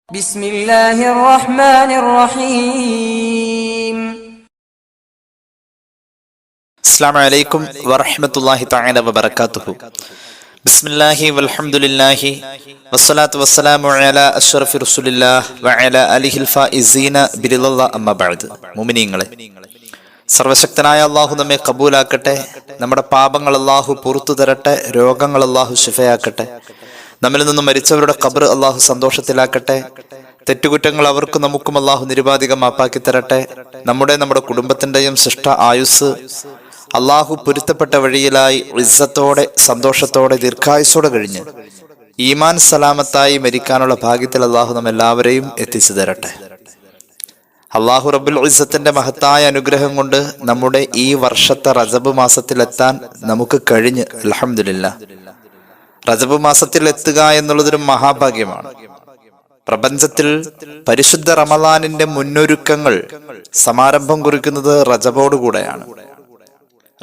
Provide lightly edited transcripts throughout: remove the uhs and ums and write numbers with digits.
بسم الله الرحمن الرحيم. السلام عليكم ورحمة الله تعالى وبركاته. بسم الله والحمد لله والصلاة والسلام على أشرف رسول الله وعلى آله الفائزين برضا الله أما بعد. മുഅ്മിനീങ്ങളെ, സർവശക്തനായ അള്ളാഹു നമ്മെ കബൂലാക്കട്ടെ. നമ്മുടെ പാപങ്ങൾ അള്ളാഹു പുറത്തു തരട്ടെ. രോഗങ്ങൾ അള്ളാഹു ശിഫയാക്കട്ടെ. നമ്മിൽ നിന്നും മരിച്ചവരുടെ ഖബർ അള്ളാഹു സന്തോഷത്തിലാക്കട്ടെ. തെറ്റുകുറ്റങ്ങൾ അവർക്കും നമുക്കും അള്ളാഹു നിരുപാധികം മാപ്പാക്കി തരട്ടെ. നമ്മുടെ കുടുംബത്തിന്റെയും ശിഷ്ട ആയുസ് അള്ളാഹു പൊരുത്തപ്പെട്ട വഴിയിലായി ഇസ്സത്തോടെ സന്തോഷത്തോടെ ദീർഘായുസോടെ കഴിഞ്ഞ് ഈമാൻ സലാമത്തായി മരിക്കാനുള്ള ഭാഗ്യത്തിൽ അള്ളാഹു നമ്മെല്ലാവരെയും എത്തിച്ചു തരട്ടെ. അള്ളാഹു റബ്ബുൽ ഇസ്സത്തിന്റെ മഹത്തായ അനുഗ്രഹം കൊണ്ട് നമ്മുടെ ഈ വർഷത്തെ റജബ് മാസത്തിലെത്താൻ നമുക്ക് കഴിഞ്ഞ് അൽഹംദുലില്ലാഹ്. റജബ് മാസത്തിൽ എത്തുക എന്നുള്ളതൊരു മഹാഭാഗ്യമാണ്. പ്രപഞ്ചത്തിൽ പരിശുദ്ധ റമളാനിന്റെ മുന്നൊരുക്കങ്ങൾ സമാരംഭം കുറിക്കുന്നത് റജബോടുകൂടെയാണ്.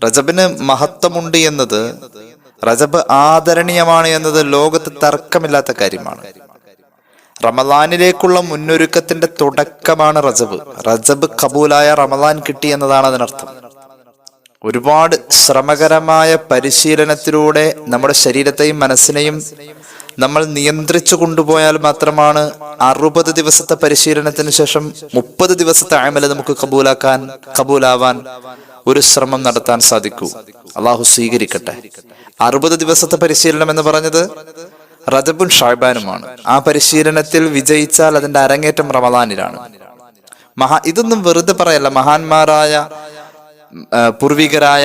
റജബിന് മഹത്വമുണ്ട് എന്നത്, റജബ് ആദരണീയമാണ് എന്നത് ലോകത്ത് തർക്കമില്ലാത്ത കാര്യമാണ്. റമളാനിലേക്കുള്ള മുന്നൊരുക്കത്തിന്റെ തുടക്കമാണ് റജബ്. റജബ് കബൂലായ റമളാൻ കിട്ടി എന്നതാണ് അതിനർത്ഥം. ഒരുപാട് ശ്രമകരമായ പരിശീലനത്തിലൂടെ നമ്മുടെ ശരീരത്തെയും മനസ്സിനെയും നമ്മൾ നിയന്ത്രിച്ചു കൊണ്ടുപോയാൽ മാത്രമാണ് 60 ദിവസത്തെ പരിശീലനത്തിന് ശേഷം 30 ദിവസത്തെ അമല് നമുക്ക് കബൂലാവാൻ ഒരു ശ്രമം നടത്താൻ സാധിക്കൂ. അള്ളാഹു സ്വീകരിക്കട്ടെ. 60 ദിവസത്തെ പരിശീലനം എന്ന് പറഞ്ഞത് റജബും ഷഅബാനുമാണ്. ആ പരിശീലനത്തിൽ വിജയിച്ചാൽ അതിന്റെ അരങ്ങേറ്റം റമളാനിലാണ്. ഇതൊന്നും വെറുതെ പറയല്ല. മഹാന്മാരായ പൂർവികരായ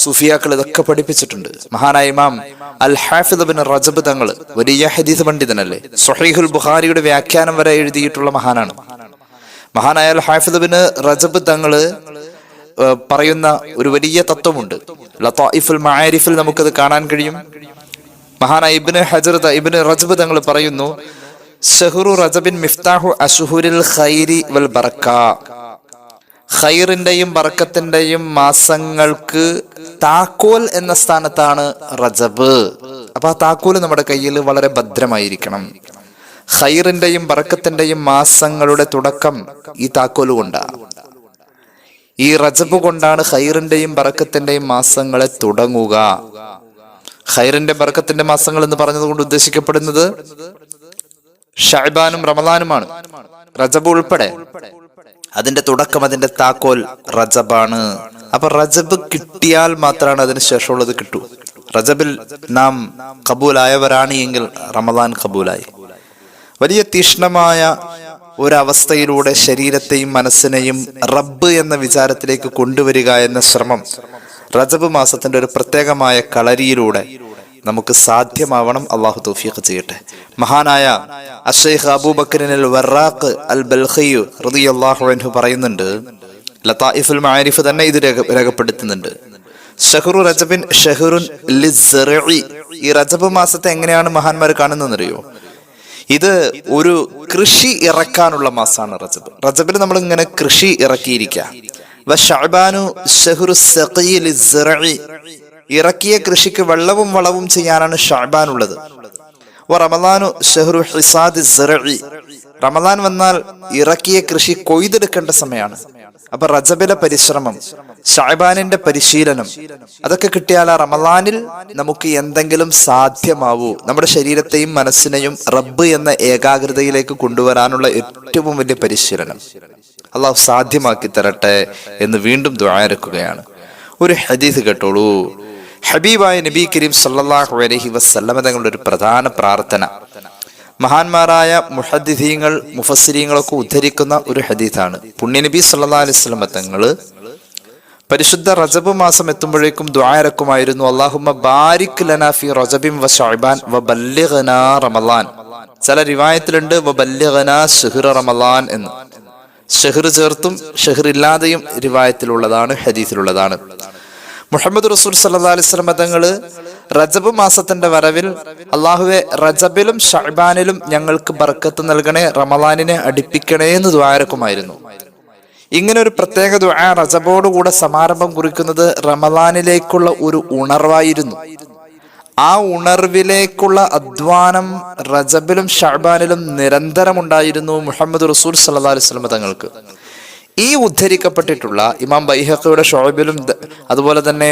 സുഫിയാക്കൾ ഇതൊക്കെ പഠിപ്പിച്ചിട്ടുണ്ട്. മഹാനായ ഇമാം അൽ ഹാഫിദ് ഇബ്നു റജബ് തങ്ങൾ വലിയ ഹദീസ് പണ്ഡിതനല്ലേ. സ്വഹീഹുൽ ബുഖാരിയുടെ വ്യാഖ്യാനം വരെ എഴുതിയിട്ടുള്ള മഹാനാണ്. മഹാനായ അൽ ഹാഫിദ് ഇബ്നു റജബ് തങ്ങൾ പറയുന്ന ഒരു വലിയ തത്വമുണ്ട്. ലതായിഫുൽ മആരിഫിൽ നമുക്കത് കാണാൻ കഴിയും. മഹാനായ ഇബ്നു റജബ് തങ്ങൾ പറയുന്നു, ശഹ്റു റജബിൻ മിഫ്താഹു അശ്ഹുരിൽ ഖൈരി വൽ ബറക. ഖൈറിന്റെയും ബറക്കത്തിന്റെയും മാസങ്ങൾക്ക് താക്കോൽ എന്ന സ്ഥാനത്താണ് റജബ്. അപ്പൊ ആ താക്കോൽ നമ്മുടെ കയ്യിൽ വളരെ ഭദ്രമായിരിക്കണം. ഖൈറിന്റെയും ബറക്കത്തിന്റെയും മാസങ്ങളുടെ തുടക്കം ഈ താക്കോൽ കൊണ്ടാണ്. ഈ റജബ് കൊണ്ടാണ് ഖൈറിന്റെയും ബറക്കത്തിന്റെയും മാസങ്ങളെ തുടങ്ങുക. ഖൈറിന്റെ ബറക്കത്തിന്റെ മാസങ്ങൾ എന്ന് പറഞ്ഞതുകൊണ്ട് ഉദ്ദേശിക്കപ്പെടുന്നത് ഷഅബാനും റമളാനുമാണ്, റജബ് ഉൾപ്പെടെ. അതിന്റെ തുടക്കം, അതിന്റെ താക്കോൽ റജബാണ്. അപ്പൊ റജബ് കിട്ടിയാൽ മാത്രമാണ് അതിന് ശേഷമുള്ളത് കിട്ടൂ. റജബിൽ നാം കബൂലായവരാണ് എങ്കിൽ റമളാൻ കബൂലായി. വലിയ തീക്ഷ്ണമായ ഒരവസ്ഥയിലൂടെ ശരീരത്തെയും മനസ്സിനെയും റബ്ബ് എന്ന വിചാരത്തിലേക്ക് കൊണ്ടുവരിക എന്ന ശ്രമം റജബ് മാസത്തിന്റെ ഒരു പ്രത്യേകമായ കളരിയിലൂടെ നമുക്ക് സാധ്യമാവണം. അള്ളാഹു തൗഫീഖ് ചെയ്യട്ടെ. മഹാനായ അശ്ശൈഖ് അബൂബക്കർ അൽ വറാഖ് അൽ ബൽഖി റളിയല്ലാഹു അൻഹു പറയുന്നുണ്ട്, ലതായിഫുൽ മആരിഫ് തന്നെ ഇത് രേഖപ്പെടുത്തുന്നുണ്ട്. ഷഹ്റു റജബിൻ ഷഹ്റുൻ ലിസ്സറഇ. ഈ റജബ് മാസത്തെ എങ്ങനെയാണ് മഹാന്മാർ കാണുന്നതെന്നറിയോ? ഇത് ഒരു കൃഷി ഇറക്കാനുള്ള മാസമാണ് റജബ്. റജബിൽ നമ്മൾ ഇങ്ങനെ കൃഷി ഇറക്കിയിരിക്കുക. വശഅബാനു ഷഹ്റു സഖി ലിസ്സറഇ. ഇറക്കിയ കൃഷിക്ക് വെള്ളവും വളവും ചെയ്യാനാണ് ഷഅബാൻ ഉള്ളത്. റമളാനു ഷഹ്റു ഹിസാദി സറഇ. റമളാൻ വന്നാൽ ഇറക്കിയ കൃഷി കൊയ്തെടുക്കേണ്ട സമയമാണ്. അപ്പൊ റജബിലെ പരിശ്രമം, ഷഅബാനിന്റെ പരിശീലനം, അതൊക്കെ കിട്ടിയാൽ ആ റമളാനിൽ നമുക്ക് എന്തെങ്കിലും സാധ്യമാവൂ. നമ്മുടെ ശരീരത്തെയും മനസ്സിനെയും റബ്ബ് എന്ന ഏകാഗ്രതയിലേക്ക് കൊണ്ടുവരാനുള്ള ഏറ്റവും വലിയ പരിശീലനം അള്ളാഹു സാധ്യമാക്കി തരട്ടെ എന്ന് വീണ്ടും ദുആരക്കുകയാണ്. ഒരു ഹദീസ് കേട്ടോളൂ. ഹബീബായ നബി കരീം സല്ലല്ലാഹു അലൈഹി വസല്ലമ തങ്ങളുടെ ഒരു പ്രധാന പ്രാർത്ഥന മഹാന്മാരായ മുഹദ്ദിഥീങ്ങൾ മുഫസ്സിരീങ്ങളൊക്കെ ഉദ്ധരിക്കുന്ന ഒരു ഹദീസാണ്. പുണ്യനബി സല്ലല്ലാഹു അലൈഹി വസല്ലമ തങ്ങള് പരിശുദ്ധ റജബ് മാസം എത്തുമ്പോഴേക്കും ദുആരക്കുമായിരുന്നു, അല്ലാഹുമ്മ ബാരിക് ലനാ ഫി റജബിൻ വ ശഅബാൻ വ ബല്ലിഗ്നാ റമളാൻ. ചില റിവായത്തിലുണ്ട് വ ബല്ലിഗ്നാ ശഹ്റ റമളാൻ എന്ന്. ഷഹ്ർ ചേർത്തും ഷഹ്ർ ഇല്ലാതെയും റിവായത്തിലുള്ളതാണ്, ഹദീസിലുള്ളതാണ്. മുഹമ്മദ് റസൂൽ സല്ലല്ലാഹു അലൈഹി വസല്ലം തങ്ങള് റജബ് മാസത്തിന്റെ വരവിൽ അള്ളാഹുവെ റജബിലും ഷഅബാനിലും ഞങ്ങൾക്ക് ബർക്കത്ത് നൽകണേ, റമളാനിനെ അടുപ്പിക്കണേ എന്ന് ദുആരക്കുമായിരുന്നു. ഇങ്ങനെ ഒരു പ്രത്യേക ദുആ റജബോടുകൂടെ സമാരംഭം കുറിക്കുന്നത് റമളാനിലേക്കുള്ള ഒരു ഉണർവായിരുന്നു. ആ ഉണർവിലേക്കുള്ള അധ്വാനം റജബിലും ഷഅബാനിലും നിരന്തരം ഉണ്ടായിരുന്നു മുഹമ്മദ് റസൂൽ സല്ലല്ലാഹു അലൈഹി വസല്ലം തങ്ങൾക്ക്. ഈ ഉദ്ധരിക്കപ്പെട്ടിട്ടുള്ള ഇമാം ബൈഹഖിയുടെ ഷുഅബിലും അതുപോലെ തന്നെ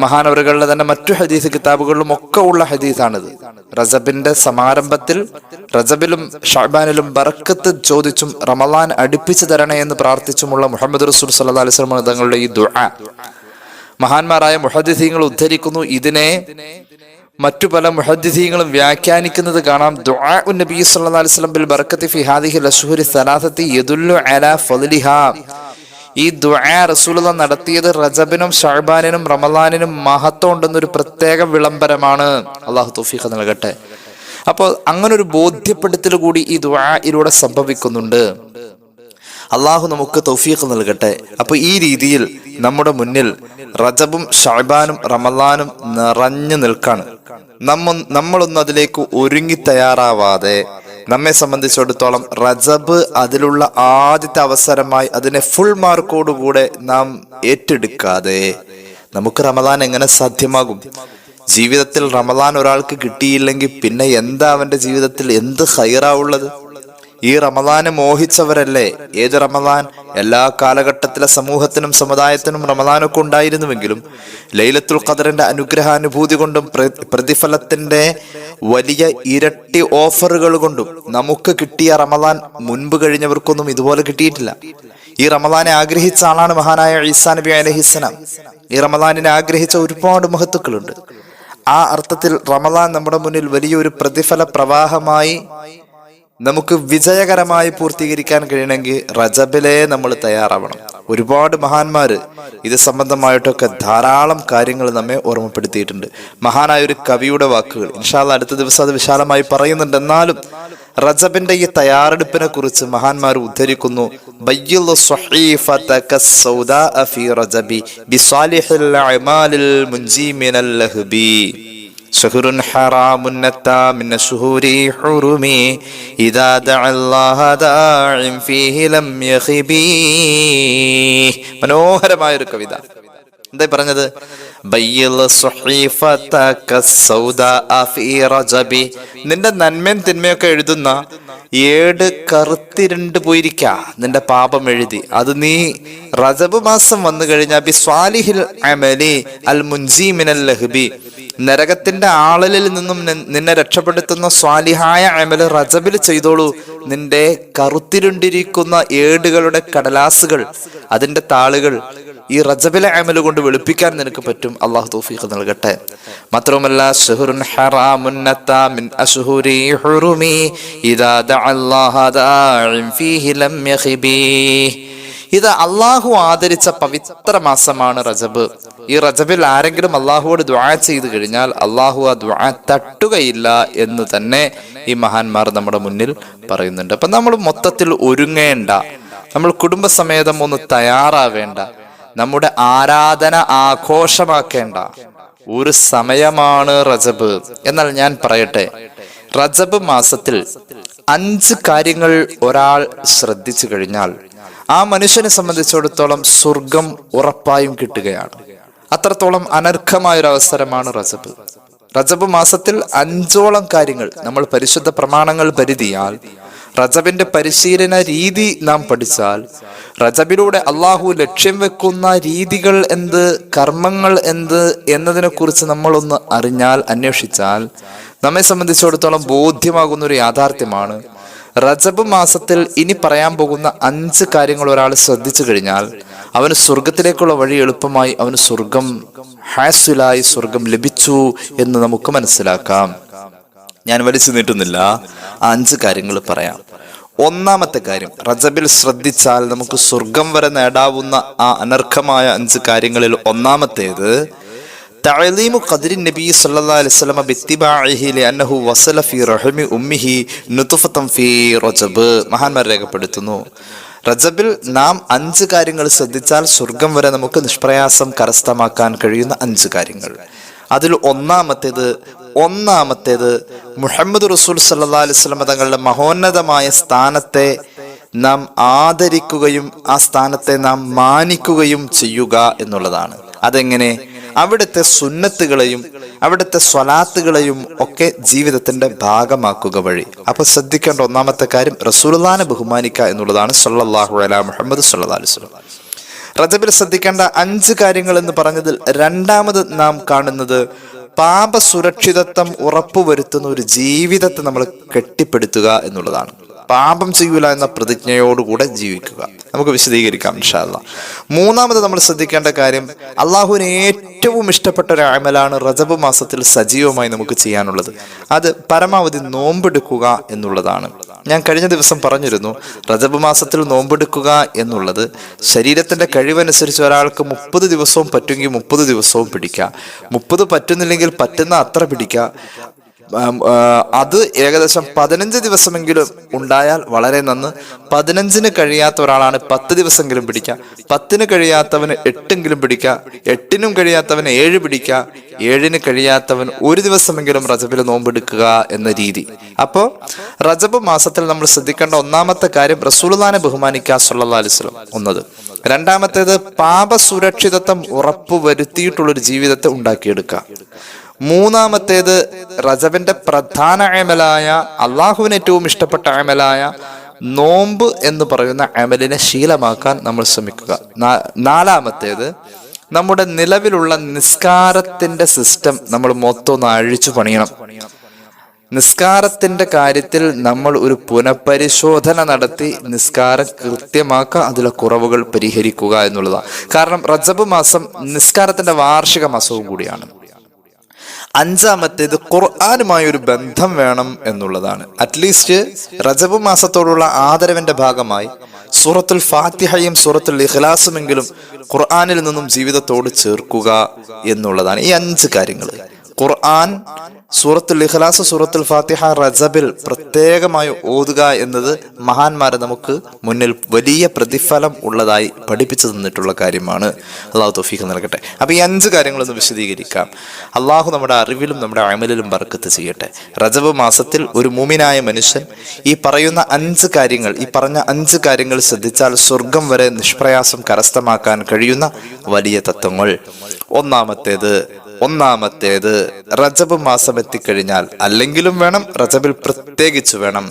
മഹാനവറുകളുടെ തന്നെ മറ്റു ഹദീസ് കിതാബുകളിലും ഒക്കെ ഉള്ള ഹദീസാണിത്. റജബിന്റെ സമാരംഭത്തിൽ റജബിലും ഷഅബാനിലും ബറക്കത്ത് ചോദിച്ചും റമളാൻ അടുപ്പിച്ചു തരണേ എന്ന് പ്രാർത്ഥിച്ചുമുള്ള മുഹമ്മദ് റസൂൽ സല്ലല്ലാഹു അലൈഹി വസല്ലം തങ്ങളുടെ ഈ ദുആ മഹാന്മാരായ മുഹദ്ദിസീങ്ങൾ ഉദ്ധരിക്കുന്നു. ഇതിനെ മറ്റു പല മുഹദ്ദിസീങ്ങളും വ്യാഖ്യാനിക്കുന്നത് കാണാം. ദുആ നബി സല്ലല്ലാഹു അലൈഹി വസല്ലം ബിൽ ബറക്കത്തി ഫി ഹാദിഹിൽ അശ്ഹുരി സലാസത്തി യദുല്ലു അലാ ഫളിഹാ. ഈ ദുആ റസൂലുള്ളാഹി നടത്തിയത് റജബിനും ഷഅബാനിനും റമളാനിനും മഹത്വം ഉണ്ടെന്നൊരു പ്രത്യേക വിളംബരമാണ്. അല്ലാഹു തൗഫീഖ് നൽകട്ടെ. അപ്പോൾ അങ്ങനെ ഒരു ബോധ്യപ്പെടുത്തൽ കൂടി ഈ ദുആയിലൂടെ സംഭവിക്കുന്നുണ്ട്. അള്ളാഹു നമുക്ക് തൗഫീഖ് നൽകട്ടെ. അപ്പൊ ഈ രീതിയിൽ നമ്മുടെ മുന്നിൽ റജബും ഷഅബാനും റമളാനും നിറഞ്ഞു നിൽക്കാണ്. നമ്മളൊന്നും അതിലേക്ക് ഒരുങ്ങി തയ്യാറാവാതെ നമ്മെ സംബന്ധിച്ചിടത്തോളം റജബ് അതിലുള്ള ആദ്യത്തെ അവസരമായി അതിനെ ഫുൾ മാർക്കോടുകൂടെ നാം ഏറ്റെടുക്കാതെ നമുക്ക് റമളാൻ എങ്ങനെ സാധ്യമാകും? ജീവിതത്തിൽ റമളാൻ ഒരാൾക്ക് കിട്ടിയില്ലെങ്കിൽ പിന്നെ എന്താ അവന്റെ ജീവിതത്തിൽ എന്ത് ഖൈറാവുള്ളത്? ഈ റമളാനെ മോഹിച്ചവരല്ലേ? ഏത് റമളാൻ? എല്ലാ കാലഘട്ടത്തിലെ സമൂഹത്തിനും സമുദായത്തിനും റമളാനൊക്കെ ഉണ്ടായിരുന്നുവെങ്കിലും ലൈലത്തുൽ ഖദറിന്റെ അനുഗ്രഹാനുഭൂതി കൊണ്ടും പ്രതിഫലത്തിന്റെ വലിയ ഇരട്ടി ഓഫറുകൾ കൊണ്ടും നമുക്ക് കിട്ടിയ റമളാൻ മുൻപ് കഴിഞ്ഞവർക്കൊന്നും ഇതുപോലെ കിട്ടിയിട്ടില്ല. ഈ റമളാനെ ആഗ്രഹിച്ച ആളാണ് മഹാനായ ഈസാ നബി അലൈഹിസ്സലാം. ഈ റമളാനിനെ ആഗ്രഹിച്ച ഒരുപാട് മഹത്തുക്കളുണ്ട്. ആ അർത്ഥത്തിൽ റമളാൻ നമ്മുടെ മുന്നിൽ വലിയൊരു പ്രതിഫല പ്രവാഹമായി നമുക്ക് വിജയകരമായി പൂർത്തീകരിക്കാൻ കഴിയണമെങ്കിൽ റജബിലെ നമ്മൾ തയ്യാറാവണം. ഒരുപാട് മഹാന്മാര് ഇത് സംബന്ധമായിട്ടൊക്കെ ധാരാളം കാര്യങ്ങൾ നമ്മെ ഓർമ്മപ്പെടുത്തിയിട്ടുണ്ട്. മഹാനായ ഒരു കവിയുടെ വാക്കുകൾ ഇൻഷാ അല്ലാഹ് അടുത്ത ദിവസം അത് വിശാലമായി പറയുന്നുണ്ട്. എന്നാലും റജബിന്റെ ഈ തയ്യാറെടുപ്പിനെ കുറിച്ച് മഹാന്മാർ ഉദ്ധരിക്കുന്നു. شهر حرام نتا من شهور حرمي إذا دعا الله داع فيه لم يخبي. മനോഹരമായ ഒരു കവിത. എന്താ പറഞ്ഞത്? നിന്റെ നന്മയും തിന്മയൊക്കെ എഴുതുന്ന ഏട് കറുത്തിരണ്ട് പോയിരിക്ക നിന്റെ പാപം എഴുതി. അത് നീ റജബ് മാസം വന്നു കഴിഞ്ഞാൽ ബിസ്വാലിഹിൽ അമലി അൽ മുൻജി മിനൽ ലഹ്ബി, നരകത്തിന്റെ ആളലിൽ നിന്നും നിന്നെ രക്ഷപ്പെടുത്തുന്ന സ്വാലിഹായ അമല് റജബിൽ ചെയ്തോളൂ. നിന്റെ കറുത്തിരുണ്ടിരിക്കുന്ന ഏടുകളുടെ കടലാസുകൾ, അതിന്റെ താളുകൾ ഈ റജബിലെ അമല് കൊണ്ട് വെളുപ്പിക്കാൻ നിനക്ക് പറ്റും. അള്ളാഹു തൗഫീഖ് നൽകട്ടെ. മാത്രവുമല്ല ശഹ്റുൻ ഹറാമുൻ നതാ മിൻ അശ്ഹുരി ഹുറുമി ഇദാ ദഅല്ലാഹ ദാഇൻ ഫീഹി ലം യഖിബി. ഇത് അള്ളാഹു ആദരിച്ച പവിത്ര മാസമാണ് റജബ്. ഈ റജബിൽ ആരെങ്കിലും അള്ളാഹുവോട് ദുആ ചെയ്തു കഴിഞ്ഞാൽ അള്ളാഹു ആ ദുആ തട്ടുകയില്ല എന്ന് തന്നെ ഈ മഹാന്മാർ നമ്മുടെ മുന്നിൽ പറയുന്നുണ്ട്. അപ്പൊ നമ്മൾ മൊത്തത്തിൽ ഒരുങ്ങേണ്ട, നമ്മൾ കുടുംബസമേതം ഒന്ന് തയ്യാറാവേണ്ട, നമ്മുടെ ആരാധന ആഘോഷമാക്കേണ്ട ഒരു സമയമാണ് റജബ്. എന്നാൽ ഞാൻ പറയട്ടെ, റജബ് മാസത്തിൽ 5 കാര്യങ്ങൾ ഒരാൾ ശ്രദ്ധിച്ചു കഴിഞ്ഞാൽ ആ മനുഷ്യനെ സംബന്ധിച്ചിടത്തോളം സ്വർഗം ഉറപ്പായും കിട്ടുകയാണ്. അത്രത്തോളം അനർഘമായ ഒരു അവസരമാണ് റജബ്. റജബ് മാസത്തിൽ 5ഓളം കാര്യങ്ങൾ നമ്മൾ പരിശുദ്ധ പ്രമാണങ്ങൾ പരിധിയാൽ റജബിന്റെ പരിശീലന രീതി നാം പഠിച്ചാൽ, റജബിലൂടെ അള്ളാഹു ലക്ഷ്യം വെക്കുന്ന രീതികൾ എന്ത്, കർമ്മങ്ങൾ എന്ത് എന്നതിനെ കുറിച്ച് നമ്മളൊന്ന് അറിഞ്ഞാൽ, അന്വേഷിച്ചാൽ നമ്മെ സംബന്ധിച്ചിടത്തോളം ബോധ്യമാകുന്ന ഒരു യാഥാർത്ഥ്യമാണ് റജബ് മാസത്തിൽ ഇനി പറയാൻ പോകുന്ന 5 കാര്യങ്ങൾ ഒരാൾ ശ്രദ്ധിച്ചു കഴിഞ്ഞാൽ അവന് സ്വർഗത്തിലേക്കുള്ള വഴി എളുപ്പമായി, അവന് സ്വർഗം ഹാസിലായി, സ്വർഗം ലഭിച്ചു എന്ന് നമുക്ക് മനസ്സിലാക്കാം. ഞാൻ വലിച്ചു നീട്ടുന്നില്ല, ആ 5 കാര്യങ്ങൾ പറയാം. ഒന്നാമത്തെ കാര്യം, റജബിൽ ശ്രദ്ധിച്ചാൽ നമുക്ക് സ്വർഗം വരെ നേടാവുന്ന ആ അനർഘമായ 5 കാര്യങ്ങളിൽ ഒന്നാമത്തേത് തഅലീമു ഖദ്രി നബി സല്ലല്ലാഹു അലൈഹി വസല്ലം ബിത്തിബാഇഹി ലിഅന്നഹു വസല ഫീ റഹ്മി ഉമ്മിഹി നുത്ഫതൻ ഫീ റജബ്. മഹാന്മാർ രേഖപ്പെടുത്തുന്നു, റജബിൽ നാം 5 കാര്യങ്ങൾ ശ്രദ്ധിച്ചാൽ സ്വർഗം വരെ നമുക്ക് നിഷ്പ്രയാസം കരസ്ഥമാക്കാൻ കഴിയുന്ന 5 കാര്യങ്ങൾ. അതിൽ ഒന്നാമത്തേത് മുഹമ്മദ് റസൂൽ സല്ലല്ലാഹു അലൈഹി വസല്ലം തങ്ങളുടെ മഹോന്നതമായ സ്ഥാനത്തെ നാം ആദരിക്കുകയും ആ സ്ഥാനത്തെ നാം മാനിക്കുകയും ചെയ്യുക എന്നുള്ളതാണ്. അതെങ്ങനെ? അവിടുത്തെ സുന്നത്തുകളെയും അവിടുത്തെ സ്വലാത്തുകളെയും ഒക്കെ ജീവിതത്തിന്റെ ഭാഗമാക്കുക വഴി. അപ്പൊ ശ്രദ്ധിക്കേണ്ട ഒന്നാമത്തെ കാര്യം റസൂലുള്ളാഹിനെ ബഹുമാനിക്കുക എന്നുള്ളതാണ്. സല്ലല്ലാഹു അലാ മുഹമ്മദ് സല്ലല്ലാഹു അലൈഹി വസല്ലം. റജബിൽ ശ്രദ്ധിക്കേണ്ട 5 കാര്യങ്ങൾ എന്ന് പറഞ്ഞതിൽ രണ്ടാമത് നാം കാണുന്നത് പാപ സുരക്ഷിതത്വം ഉറപ്പുവരുത്തുന്ന ഒരു ജീവിതത്തെ നമ്മൾ കെട്ടിപ്പടുത്തുക എന്നുള്ളതാണ്. പാപം ചെയ്യൂല എന്ന പ്രതിജ്ഞയോടുകൂടെ ജീവിക്കുക. നമുക്ക് വിശദീകരിക്കാം ഇൻഷാ അല്ലാഹ്. മൂന്നാമത് നമ്മൾ ശ്രദ്ധിക്കേണ്ട കാര്യം അള്ളാഹുവിന് ഏറ്റവും ഇഷ്ടപ്പെട്ട ഒരു അമലാണ് റജബ് മാസത്തിൽ സജീവമായി നമുക്ക് ചെയ്യാനുള്ളത്. അത് പരമാവധി നോമ്പെടുക്കുക എന്നുള്ളതാണ്. ഞാൻ കഴിഞ്ഞ ദിവസം പറഞ്ഞിരുന്നു, റജബ് മാസത്തിൽ നോമ്പെടുക്കുക എന്നുള്ളത് ശരീരത്തിന്റെ കഴിവനുസരിച്ച് ഒരാൾക്ക് 30 ദിവസവും പറ്റുമെങ്കിൽ 30 ദിവസവും പിടിക്കാം, 30 പറ്റുന്നില്ലെങ്കിൽ പറ്റുന്ന അത്ര പിടിക്കാം. അത് ഏകദേശം 15 ദിവസമെങ്കിലും ഉണ്ടായാൽ വളരെ നന്ന്. 15-ന് കഴിയാത്ത ഒരാളാണ് 10 ദിവസമെങ്കിലും പിടിക്കുക, 10-ന് കഴിയാത്തവന് 8-എങ്കിലും പിടിക്കുക, 8-നും കഴിയാത്തവന് 7 പിടിക്കുക, 7-ന് കഴിയാത്തവൻ 1 ദിവസമെങ്കിലും റജബിൽ നോമ്പെടുക്കുക എന്ന രീതി. അപ്പോൾ റജബ് മാസത്തിൽ നമ്മൾ ശ്രദ്ധിക്കേണ്ട ഒന്നാമത്തെ കാര്യം റസൂലുള്ളാഹിനെ ബഹുമാനിക്കുക സല്ലല്ലാഹു അലൈഹി വസല്ലം ഒന്നത്. രണ്ടാമത്തേത് പാപ സുരക്ഷിതത്വം ഉറപ്പുവരുത്തിയിട്ടുള്ളൊരു ജീവിതത്തെ ഉണ്ടാക്കിയെടുക്കുക. മൂന്നാമത്തേത് റജബിന്റെ പ്രധാന അമലായ അള്ളാഹുവിന് ഏറ്റവും ഇഷ്ടപ്പെട്ട അമലായ നോമ്പ് എന്ന് പറയുന്ന അമലിനെ ശീലമാക്കാൻ നമ്മൾ ശ്രമിക്കുക. നാലാമത്തേത് നമ്മുടെ നിലവിലുള്ള നിസ്കാരത്തിന്റെ സിസ്റ്റം നമ്മൾ മൊത്തം ഒന്ന് അഴിച്ചു പണിയണം. നിസ്കാരത്തിന്റെ കാര്യത്തിൽ നമ്മൾ ഒരു പുനഃപരിശോധന നടത്തി നിസ്കാരം കൃത്യമാക്കുക, അതിലെ കുറവുകൾ പരിഹരിക്കുക എന്നുള്ളതാണ്. കാരണം റജബ് മാസം നിസ്കാരത്തിന്റെ വാർഷിക മാസവും കൂടിയാണ്. അഞ്ചാമത്തേത് ഖുർആനുമായി ഒരു ബന്ധം വേണം എന്നുള്ളതാണ്. അറ്റ്ലീസ്റ്റ് റജബ് മാസത്തോടുള്ള ആദരവിന്റെ ഭാഗമായി സൂറത്തുൽ ഫാത്തിഹയും സൂറത്തുൽ ഇഖ്ലാസുമെങ്കിലും ഖുർആനിൽ നിന്നും ജീവിതത്തോട് ചേർക്കുക എന്നുള്ളതാണ്. ഈ 5 കാര്യങ്ങൾ ഖുർആൻ, സൂറത്തുൽ ഇഖ്ലാസ്, സൂറത്തുൽ ഫാത്തിഹ റജബിൽ പ്രത്യേകമായി ഓതുക എന്നത് മഹാന്മാരെ നമുക്ക് മുന്നിൽ വലിയ പ്രതിഫലം ഉള്ളതായി പഠിപ്പിച്ചു തന്നിട്ടുള്ള കാര്യമാണ്. അള്ളാഹു തൗഫീഖ് നൽകട്ടെ. അപ്പൊ ഈ 5 കാര്യങ്ങളൊന്ന് വിശദീകരിക്കാം. അള്ളാഹു നമ്മുടെ അറിവിലും നമ്മുടെ അമലിലും ബർക്കത്ത് ചെയ്യട്ടെ. റജബ് മാസത്തിൽ ഒരു മുഅ്മിനായ മനുഷ്യൻ ഈ പറഞ്ഞ 5 കാര്യങ്ങൾ ശ്രദ്ധിച്ചാൽ സ്വർഗം വരെ നിഷ്പ്രയാസം കരസ്ഥമാക്കാൻ കഴിയുന്ന വലിയ തത്വങ്ങൾ. ഒന്നാമത്തേത് റജബ് മാസം എത്തിക്കഴിഞ്ഞാൽ അല്ലെങ്കിലും വേണം, റജബിൽ പ്രത്യേകിച്ച് വേണം,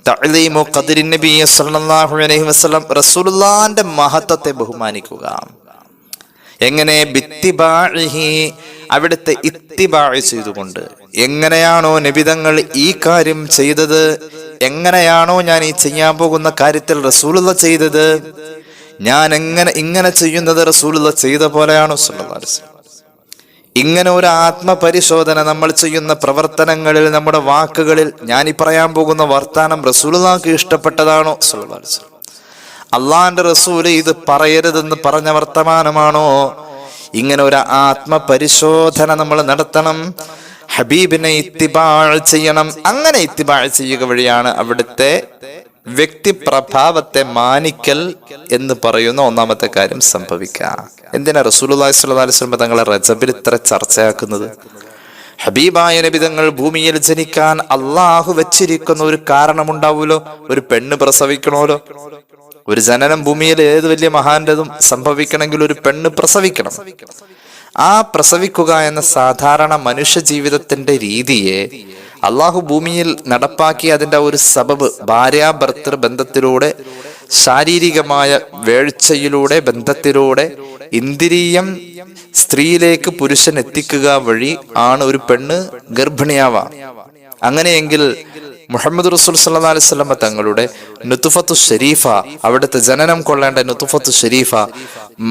തഅ്ലീമു ഖദ്രി നബി സല്ലല്ലാഹു അലൈഹി വസല്ലം, റസൂലുള്ളാഹിന്റെ മഹത്വത്തെ ബഹുമാനിക്കുക. എങ്ങനെ? ബിത്തിബാഇഹി, അവിടുത്തെ ഇത്തിബാഅ് ചെയ്തുകൊണ്ട്. എങ്ങനെയാണോ നബിതങ്ങൾ ഈ കാര്യം ചെയ്തത്, എങ്ങനെയാണോ ഞാൻ ഈ ചെയ്യാൻ പോകുന്ന കാര്യത്തിൽ റസൂലുള്ള ചെയ്തത്, ഞാൻ ഇങ്ങനെ ചെയ്യുന്നത് റസൂലുള്ള ചെയ്ത പോലെയാണോ സല്ലല്ലാഹു അലൈഹി വസല്ലം. ഇങ്ങനെ ഒരു ആത്മപരിശോധന നമ്മൾ ചെയ്യുന്ന പ്രവർത്തനങ്ങളിൽ, നമ്മുടെ വാക്കുകളിൽ, ഞാൻ ഈ പറയാൻ പോകുന്ന വർത്താനം റസൂലുള്ളാഹിക്ക് ഇഷ്ടപ്പെട്ടതാണോ സല്ലല്ലാഹു അലൈഹി വസല്ലം. അള്ളാഹിന്റെ റസൂല് ഇത് പറയരുതെന്ന് പറഞ്ഞ വർത്തമാനമാണോ? ഇങ്ങനെ ഒരു ആത്മപരിശോധന നമ്മൾ നടത്തണം. ഹബീബിനെ ഇത്തിബാഅ് ചെയ്യണം. അങ്ങനെ ഇത്തിബാഅ് ചെയ്യുക വഴിയാണ് അവിടുത്തെ വ്യക്തിപ്രഭാവത്തെ മാനിക്കൽ എന്ന് പറയുന്ന ഒന്നാമത്തെ കാര്യം സംഭവിക്കുക. എന്തിനാ റസൂലുള്ളാഹി സ്വല്ലല്ലാഹു അലൈഹി വസല്ലം തങ്ങളെ റജബിൽ ഇത്ര ചർച്ചയാക്കുന്നത്? ഹബീബായ നബി തങ്ങൾ ഭൂമിയിൽ ജനിക്കാൻ അള്ളാഹു വെച്ചിരിക്കുന്ന ഒരു കാരണമുണ്ടാവൂലോ. ഒരു പെണ്ണ് പ്രസവിക്കണമല്ലോ. ഒരു ജനനം ഭൂമിയിൽ ഏത് വലിയ മഹാന്റതും സംഭവിക്കണമെങ്കിൽ ഒരു പെണ്ണ് പ്രസവിക്കണം. ആ പ്രസവിക്കുക എന്ന സാധാരണ മനുഷ്യ ജീവിതത്തിന്റെ രീതിയെ അള്ളാഹു ഭൂമിയിൽ നടപ്പാക്കി. അതിന്റെ ഒരു സബബ് ഭാര്യാഭർത്തൃ ബന്ധത്തിലൂടെ, ശാരീരികമായ വേഴ്ചയിലൂടെ, ബന്ധത്തിലൂടെ ഇന്ദ്രിയം സ്ത്രീയിലേക്ക് പുരുഷൻ എത്തിക്കുക വഴി ആണ് ഒരു പെണ്ണ് ഗർഭിണിയാവാം. അങ്ങനെയെങ്കിൽ മുഹമ്മദ് റസൂൽ സല്ലല്ലാഹു അലൈഹി വസല്ലം തങ്ങളുടെ നുത്ഫത്തു ഷരീഫ, അവിടുത്തെ ജനനം കൊള്ളേണ്ട നുത്ഫത്തു ഷരീഫ,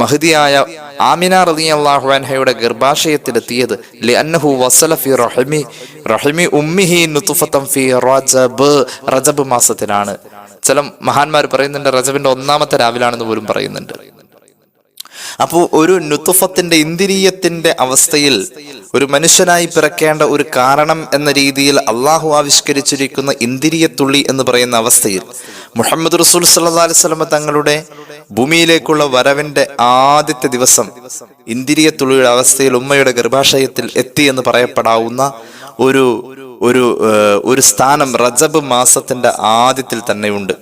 മഹദിയായ ആമിന റളിയല്ലാഹു അൻഹയുടെ ഗർഭാശയത്തിലെത്തിയത് ലിഅന്നഹു വസല ഫി റഹിമി ഉമ്മിഹി നുത്ഫതൻ ഫി റജബ് മാസത്തിലാണ്. ചില മഹാന്മാർ പറയുന്നുണ്ട് റജബിന്റെ 1-ാമത്തെ രാവിലാണെന്ന് പോലും പറയുന്നുണ്ട്. അപ്പോൾ ഒരു നുത്ഫത്തിന്റെ ഇന്ദ്രിയത്തിന്റെ അവസ്ഥയിൽ ഒരു മനുഷ്യനായി പിറക്കേണ്ട ഒരു കാരണം എന്ന രീതിയിൽ അള്ളാഹു ആവിഷ്കരിച്ചിരിക്കുന്ന ഇന്ദ്രിയത്തുള്ളി എന്ന് പറയുന്ന അവസ്ഥയിൽ മുഹമ്മദ് റസൂൽ സല്ലല്ലാഹു അലൈഹി വസല്ലം തങ്ങളുടെ ഭൂമിയിലേക്കുള്ള വരവിന്റെ ആദ്യത്തെ ദിവസം ഇന്ദ്രിയത്തുള്ളിയുടെ അവസ്ഥയിൽ ഉമ്മയുടെ ഗർഭാശയത്തിൽ എത്തി എന്ന് പറയപ്പെടാവുന്ന ഒരു സ്ഥാനം റജബ് മാസത്തിന്റെ ആദ്യത്തിൽ തന്നെയുണ്ട്.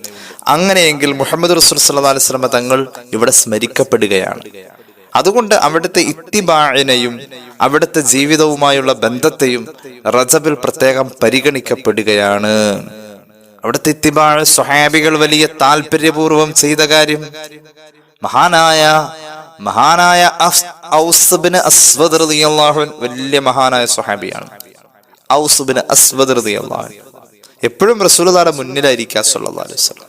അങ്ങനെയെങ്കിൽ മുഹമ്മദ് റസൂൽ സല്ലല്ലാഹു അലൈഹി വസല്ലം തങ്ങൾ ഇവിടെ സ്മരിക്കപ്പെടുകയാണ്. അതുകൊണ്ട് അവിടുത്തെ ഇത്തിബാഇനെയും അവിടുത്തെ ജീവിതവുമായുള്ള ബന്ധത്തെയും റജബിൽ പ്രത്യേകം പരിഗണിക്കപ്പെടുകയാണ്. അവിടുത്തെ ഇത്തിബാ സ്വഹാബികൾ വലിയ താല്പര്യപൂർവം ചെയ്ത കാര്യം, മഹാനായ ഔസ് ഇബ്നു അസ്വദ് റളിയല്ലാഹു അൻഹു വലിയ മഹാനായ സ്വഹാബിയാണ്. ഔസ് ഇബ്നു അസ്വദ് റളിയല്ലാഹു അൻഹു എപ്പോഴും റസൂലുള്ളാഹിയുടെ മുന്നിലായിരിക്കുക സല്ലല്ലാഹു അലൈഹി വസല്ലം.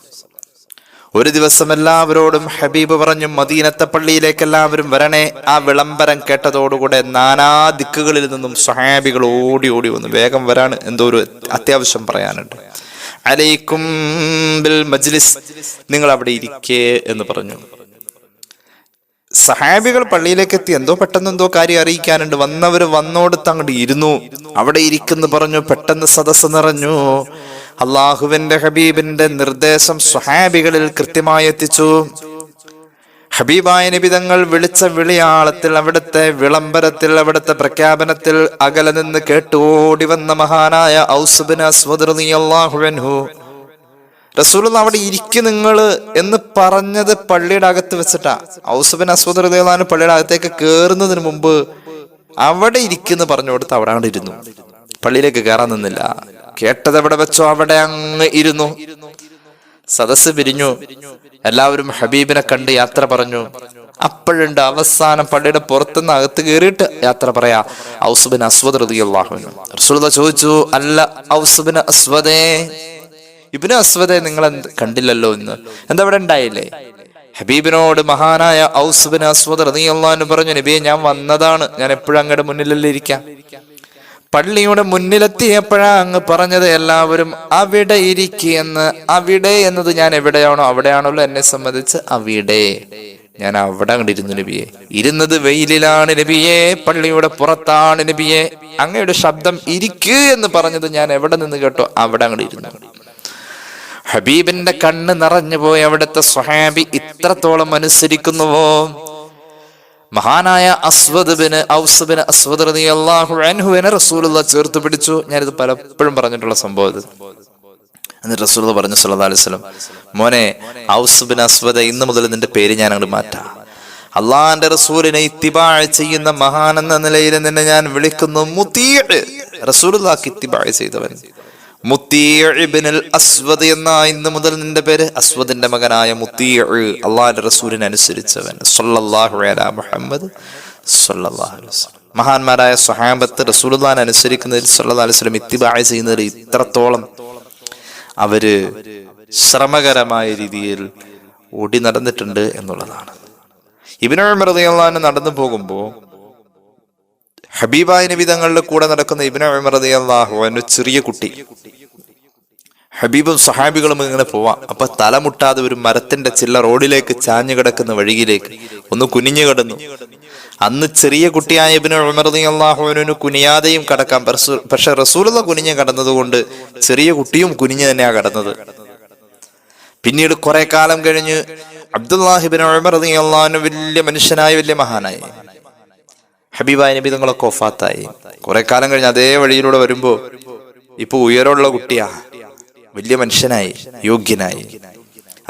ഒരു ദിവസം എല്ലാവരോടും ഹബീബ് പറഞ്ഞു, മദീനത്തെ പള്ളിയിലേക്ക് എല്ലാവരും വരണേ. ആ വിളംബരം കേട്ടതോടുകൂടെ നാനാ ദിക്കുകളിൽ നിന്നും സ്വഹാബികൾ ഓടി വന്നു, വേഗം വരാണ്, എന്തോ ഒരു അത്യാവശ്യം പറയാനുണ്ട്. അലൈക്കും ബിൽ മജ്ലിസ്, നിങ്ങൾ അവിടെ ഇരിക്കേ എന്ന് പറഞ്ഞു. സഹാബികൾ പള്ളിയിലേക്ക് എത്തി, പെട്ടെന്ന് എന്തോ കാര്യം അറിയിക്കാനുണ്ട്. വന്നവര് വന്നോടത്ത് അങ്ങോട്ട് ഇരുന്നു. അവിടെ ഇരിക്കുന്നു പറഞ്ഞു. പെട്ടെന്ന് സദസ്സ് നിറഞ്ഞു. അള്ളാഹുവിന്റെ ഹബീബിന്റെ നിർദ്ദേശം സ്വഹാബികളിൽ കൃത്യമായി എത്തിച്ചു. ഹബീബായ നബി തങ്ങൾ വിളിച്ച വിളിയാളത്തിൽ, അവിടുത്തെ വിളംബരത്തിൽ, അവിടുത്തെ പ്രഖ്യാപനത്തിൽ അകലെ നിന്ന് കേട്ടോടി വന്ന മഹാനായ ഔസ് ഇബ്നു അസ്വദ് റളിയല്ലാഹു അൻഹു, റസൂലുള്ളാഹി അവിടെ ഇരിക്കും നിങ്ങള് എന്ന് പറഞ്ഞത് പള്ളിയുടെ അകത്ത് വെച്ചിട്ടാ. ഔസ് ഇബ്നു അസ്വദ് റളിയല്ലാഹു അൻഹു പള്ളിയുടെ അകത്തേക്ക് കയറുന്നതിന് മുമ്പ് അവിടെ ഇരിക്കുന്നു പറഞ്ഞു കൊടുത്ത് അവിടെ അങ്ങോട്ട് ഇരുന്നു. പള്ളിയിലേക്ക് കയറാൻ നിന്നില്ല. കേട്ടത് എവിടെ വെച്ചോ അവിടെ അങ്ങ് ഇരുന്നു. സദസ്സ് പിരിഞ്ഞു. എല്ലാവരും ഹബീബിനെ കണ്ട് യാത്ര പറഞ്ഞു. അപ്പോഴുണ്ട് അവസാനം പള്ളിയുടെ പുറത്തുനിന്ന് അകത്ത് കയറിയിട്ട് യാത്ര പറയാ ഔസ് ഇബ്നു അസ്വദ് റളിയല്ലാഹു അൻഹു. റസൂലുള്ളാഹി ചോദിച്ചു, അല്ല ഔസ് ഇബ്നു അസ്വദേ, ഇബ്നു അസ്വദെ നിങ്ങൾ കണ്ടില്ലല്ലോ ഇന്ന്, എന്താ ഇവിടെ ഉണ്ടായില്ലേ? ഹബീബിനോട് മഹാനായ ഔസ് ഇബ്നു അസ്വദ് റളിയല്ലാഹു അൻഹു പറഞ്ഞു, നബിയെ ഞാൻ വന്നതാണ്, ഞാൻ എപ്പോഴും അങ്ങയുടെ മുന്നിലല്ലേ ഇരിക്കാം. പള്ളിയുടെ മുന്നിലെത്തിയപ്പോഴാ അങ്ങ് പറഞ്ഞത് എല്ലാവരും അവിടെ ഇരിക്കെന്ന്. അവിടെ എന്നത് ഞാൻ എവിടെയാണോ അവിടെയാണല്ലോ എന്നെ സംബന്ധിച്ച് അവിടെ. ഞാൻ അവിടെ അങ്ങോട്ട് ഇരുന്നു നബിയെ. ഇരുന്നത് വെയിലിലാണ് നബിയെ, പള്ളിയുടെ പുറത്താണ് നബിയെ. അങ്ങയുടെ ശബ്ദം ഇരിക്കൂ എന്ന് പറഞ്ഞത് ഞാൻ എവിടെ നിന്ന് കേട്ടോ അവിടെ അങ്ങോട്ട് ഇരുന്നു. ഹബീബിന്റെ കണ്ണ് നിറഞ്ഞു പോയി. അവിടുത്തെ സ്വഹാബി ഇത്രത്തോളം അനുസരിക്കുന്നുവോ. മഹാനായ ഔസ് ഇബ്നു അസ്വദ് റളിയല്ലാഹു അൻഹുവിനെ റസൂലുള്ളാഹി ചേർത്ത് പിടിച്ചു. ഞാനിത് പലപ്പോഴും പറഞ്ഞിട്ടുള്ള സംഭവം. എന്നിട്ട് റസൂലുള്ളാഹി പറഞ്ഞു സല്ലല്ലാഹു അലൈഹി വസല്ലം, മോനെ ഔസ് ഇബ്നു അസ്വദ്, ഇന്ന് മുതൽ നിന്റെ പേര് ഞാൻ അങ്ങോട്ട് മാറ്റാം. അള്ളാഹിന്റെ റസൂലിനെ ഇത്തിബാ ചെയ്യുന്ന മഹാൻ എന്ന നിലയിൽ നിന്നെ ഞാൻ വിളിക്കുന്നു മുതീഅ്. റസൂലുള്ളാഹിക്ക് ഇത്തിബാ ചെയ്തവൻ. മുതീഅ് ഇബ്നുൽ അസ്വദ് എന്ന ഇന്ന് മുതൽ നിന്റെ പേര്. അസ്വദിന്റെ മകനായ മുതീഅ്, അള്ളാഹിന്റെ റസൂലിനെ അനുസരിച്ചവൻ. സല്ലല്ലാഹു അലാ മുഹമ്മദ് സല്ലല്ലാഹു അലൈഹി വസല്ലം. മഹാന്മാരായ സ്വഹാബത്ത് റസൂലുള്ളാഹിനെ അനുസരിക്കുന്നതിൽ, സല്ലല്ലാഹു അലൈഹി വസല്ലം ഇത്തിബാ ചെയ്യുന്നതിൽ ഇത്രത്തോളം അവര് ശ്രമകരമായ രീതിയിൽ ഓടി നടന്നിട്ടുണ്ട് എന്നുള്ളതാണ്. ഇബ്നു ഉമർ റളിയല്ലാഹു അൻഹു നടന്നു പോകുമ്പോ ഹബീബായ നബി തങ്ങളുടെ കൂടെ നടക്കുന്ന ഇബ്നു ഉമർ റളിയല്ലാഹു അൻഹു ചെറിയ കുട്ടി. ഹബീബും സഹാബികളും ഇങ്ങനെ പോവാം. അപ്പൊ തലമുട്ടാതെ ഒരു മരത്തിന്റെ ചില്ല റോഡിലേക്ക് ചാഞ്ഞു കിടക്കുന്ന വഴിയിലേക്ക് ഒന്ന് കുനിഞ്ഞു കിടന്നു. അന്ന് ചെറിയ കുട്ടിയായ ഇബ്നു ഉമർ റളിയല്ലാഹു അൻഹു കുനിയാതെയും കടക്കാം. പക്ഷെ റസൂലുള്ളാഹി കുനിഞ്ഞു കടന്നത് കൊണ്ട് ചെറിയ കുട്ടിയും കുനിഞ്ഞു തന്നെയാ കടന്നത്. പിന്നീട് കുറെ കാലം കഴിഞ്ഞ് അബ്ദുല്ലാഹി ഇബ്നു ഉമർ റളിയല്ലാഹു അൻഹു വലിയ മനുഷ്യനായി, വലിയ മഹാനായി. ഹബീബായ നബി തങ്ങളൊക്കെ വഫാത്തായി. കുറെ കാലം കഴിഞ്ഞ് അതേ വഴിയിലൂടെ വരുമ്പോ ഇപ്പൊ ഉയരമുള്ള കുട്ടിയാ, വലിയ മനുഷ്യനായി, യോഗ്യനായി.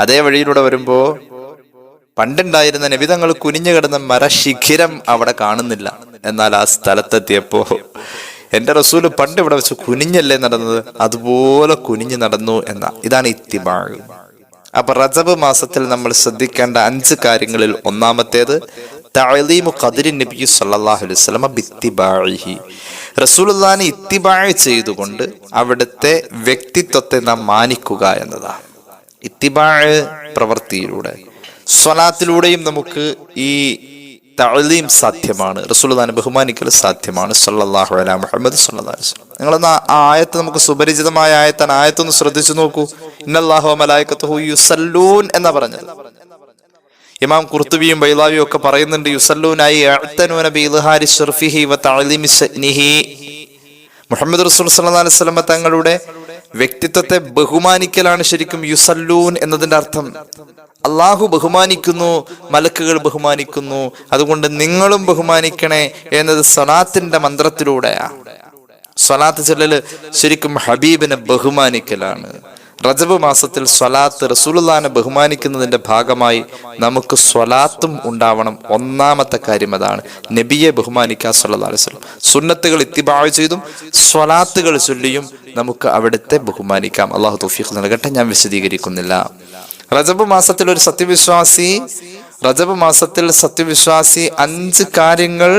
അതേ വഴിയിലൂടെ വരുമ്പോ പണ്ടുണ്ടായിരുന്ന നബി തങ്ങൾ കുനിഞ്ഞു കിടന്ന മരശിഖിരം അവിടെ കാണുന്നില്ല. എന്നാൽ ആ സ്ഥലത്തെത്തിയപ്പോ എന്റെ റസൂല് പണ്ട് ഇവിടെ വെച്ച് കുനിഞ്ഞല്ലേ നടന്നത്, അതുപോലെ കുനിഞ്ഞു നടന്നു എന്ന. ഇതാണ് ഇത്തിബാ. അപ്പൊ റജബ് മാസത്തിൽ നമ്മൾ ശ്രദ്ധിക്കേണ്ട 5 കാര്യങ്ങളിൽ ഒന്നാമത്തേത് തഅലീമു ഖദ്രി നബി സല്ലല്ലാഹു അലൈഹി വസല്ലം ബിത്തിബാഇഹി. റസൂലുള്ളാഹിനെ ഇത്തിബാ ചെയ്തുകൊണ്ട് അവിടുത്തെ വ്യക്തിത്വത്തെ നാം മാനിക്കുക എന്നതാണ്. ഇത്തിബാ പ്രവൃത്തിയിലൂടെ, സ്വലാത്തിലൂടെയും നമുക്ക് ഈ തഅലീം സാധ്യമാണ്. റസൂലുള്ളാഹിനെ ബഹുമാനിക്കൽ സാധ്യമാണ്. സല്ലല്ലാഹു അലാ മുഹമ്മദ് സല്ലല്ലാഹു അലൈഹി വസല്ലം. നിങ്ങളെന്നാ ആ ആയത്ത്, നമുക്ക് സുപരിചിതമായ ആയത്താണ്. ആയത്തൊന്ന് ശ്രദ്ധിച്ചു നോക്കൂ. ഇന്നല്ലാഹു വ മലായികത്തുഹു യുസല്ലൂൻ എന്നാ പറഞ്ഞത്. ഇമാം ഖുർത്തുബിയും ബൈളാവിയും ഒക്കെ പറയുന്നുണ്ട് യുസല്ലൂനായി അഅ്തനൂന ബിഇദ്ഹാരി ശർഫിഹി വ തഅലീമി ശഅനിഹി. മുഹമ്മദ് റസൂൽ സല്ലല്ലാഹു അലൈഹി വസല്ലം തങ്ങളുടെ വ്യക്തിത്വത്തെ ബഹുമാനിക്കലാണ് ശരിക്കും യുസല്ലൂൻ എന്നതിന്റെ അർത്ഥം. അള്ളാഹു ബഹുമാനിക്കുന്നു, മലക്കുകൾ ബഹുമാനിക്കുന്നു, അതുകൊണ്ട് നിങ്ങളും ബഹുമാനിക്കണേ എന്നത് സ്വലാത്തിന്റെ മന്ത്രത്തിലൂടെയാ. സ്വലാത്ത് ചൊല്ലല് ശരിക്കും ഹബീബിനെ ബഹുമാനിക്കലാണ്. റജബ് മാസത്തിൽ സ്വലാത്ത്, റസൂലുള്ളാഹിനെ ബഹുമാനിക്കുന്നതിന്റെ ഭാഗമായി നമുക്ക് സ്വലാത്തും ഉണ്ടാവണം. ഒന്നാമത്തെ കാര്യം അതാണ്, നബിയെ ബഹുമാനിക്കുക സല്ലല്ലാഹു അലൈഹി വസല്ലം. സുന്നത്തുകൾ ഇത്തിബാഅ് ചെയ്തും സ്വലാത്തുകൾ ചൊല്ലിയും നമുക്ക് അവിടുത്തെ ബഹുമാനിക്കാം. അള്ളാഹു തൗഫീഖ് നൽകട്ടെ. ഞാൻ വിശദീകരിക്കുന്നില്ല. റജബ് മാസത്തിൽ ഒരു റജബ് മാസത്തിൽ സത്യവിശ്വാസി 5 കാര്യങ്ങൾ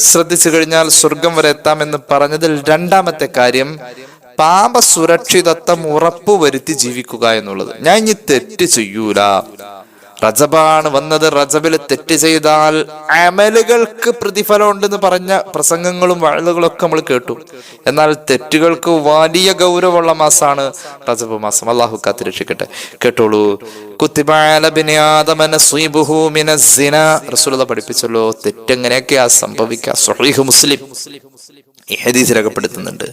ശ്രദ്ധിച്ചു കഴിഞ്ഞാൽ സ്വർഗം വരെ എത്താമെന്ന് പറഞ്ഞതിൽ രണ്ടാമത്തെ കാര്യം പാപ സുരക്ഷിതത്വം ഉറപ്പുവരുത്തി ജീവിക്കുക എന്നുള്ളത്. ഞാൻ ഇനി തെറ്റ് ചെയ്യൂല. റജബാണ് വന്നത്, റജബിൽ തെറ്റ് ചെയ്താൽ അമലുകൾക്ക് പ്രതിഫലം ഉണ്ടെന്ന് പറഞ്ഞ പ്രസംഗങ്ങളും വഅളുകളൊക്കെ നമ്മൾ കേട്ടു. എന്നാൽ തെറ്റുകൾക്ക് വലിയ ഗൗരവമുള്ള മാസമാണ് റജബ് മാസം. അള്ളാഹു കാത്ത് രക്ഷിക്കട്ടെ. കേട്ടോളൂ. കുത്തിബ അലാ ബനി ആദമ നസീബുഹു മിനസ് സിന. റസൂലുള്ളാഹി പഠിപ്പിച്ചല്ലോ തെറ്റെങ്ങനെയൊക്കെയാ സംഭവിക്കുക. സ്വഹീഹ് മുസ്ലിം ഈ ഹദീസ് രേഖപ്പെടുത്തുന്നുണ്ട്.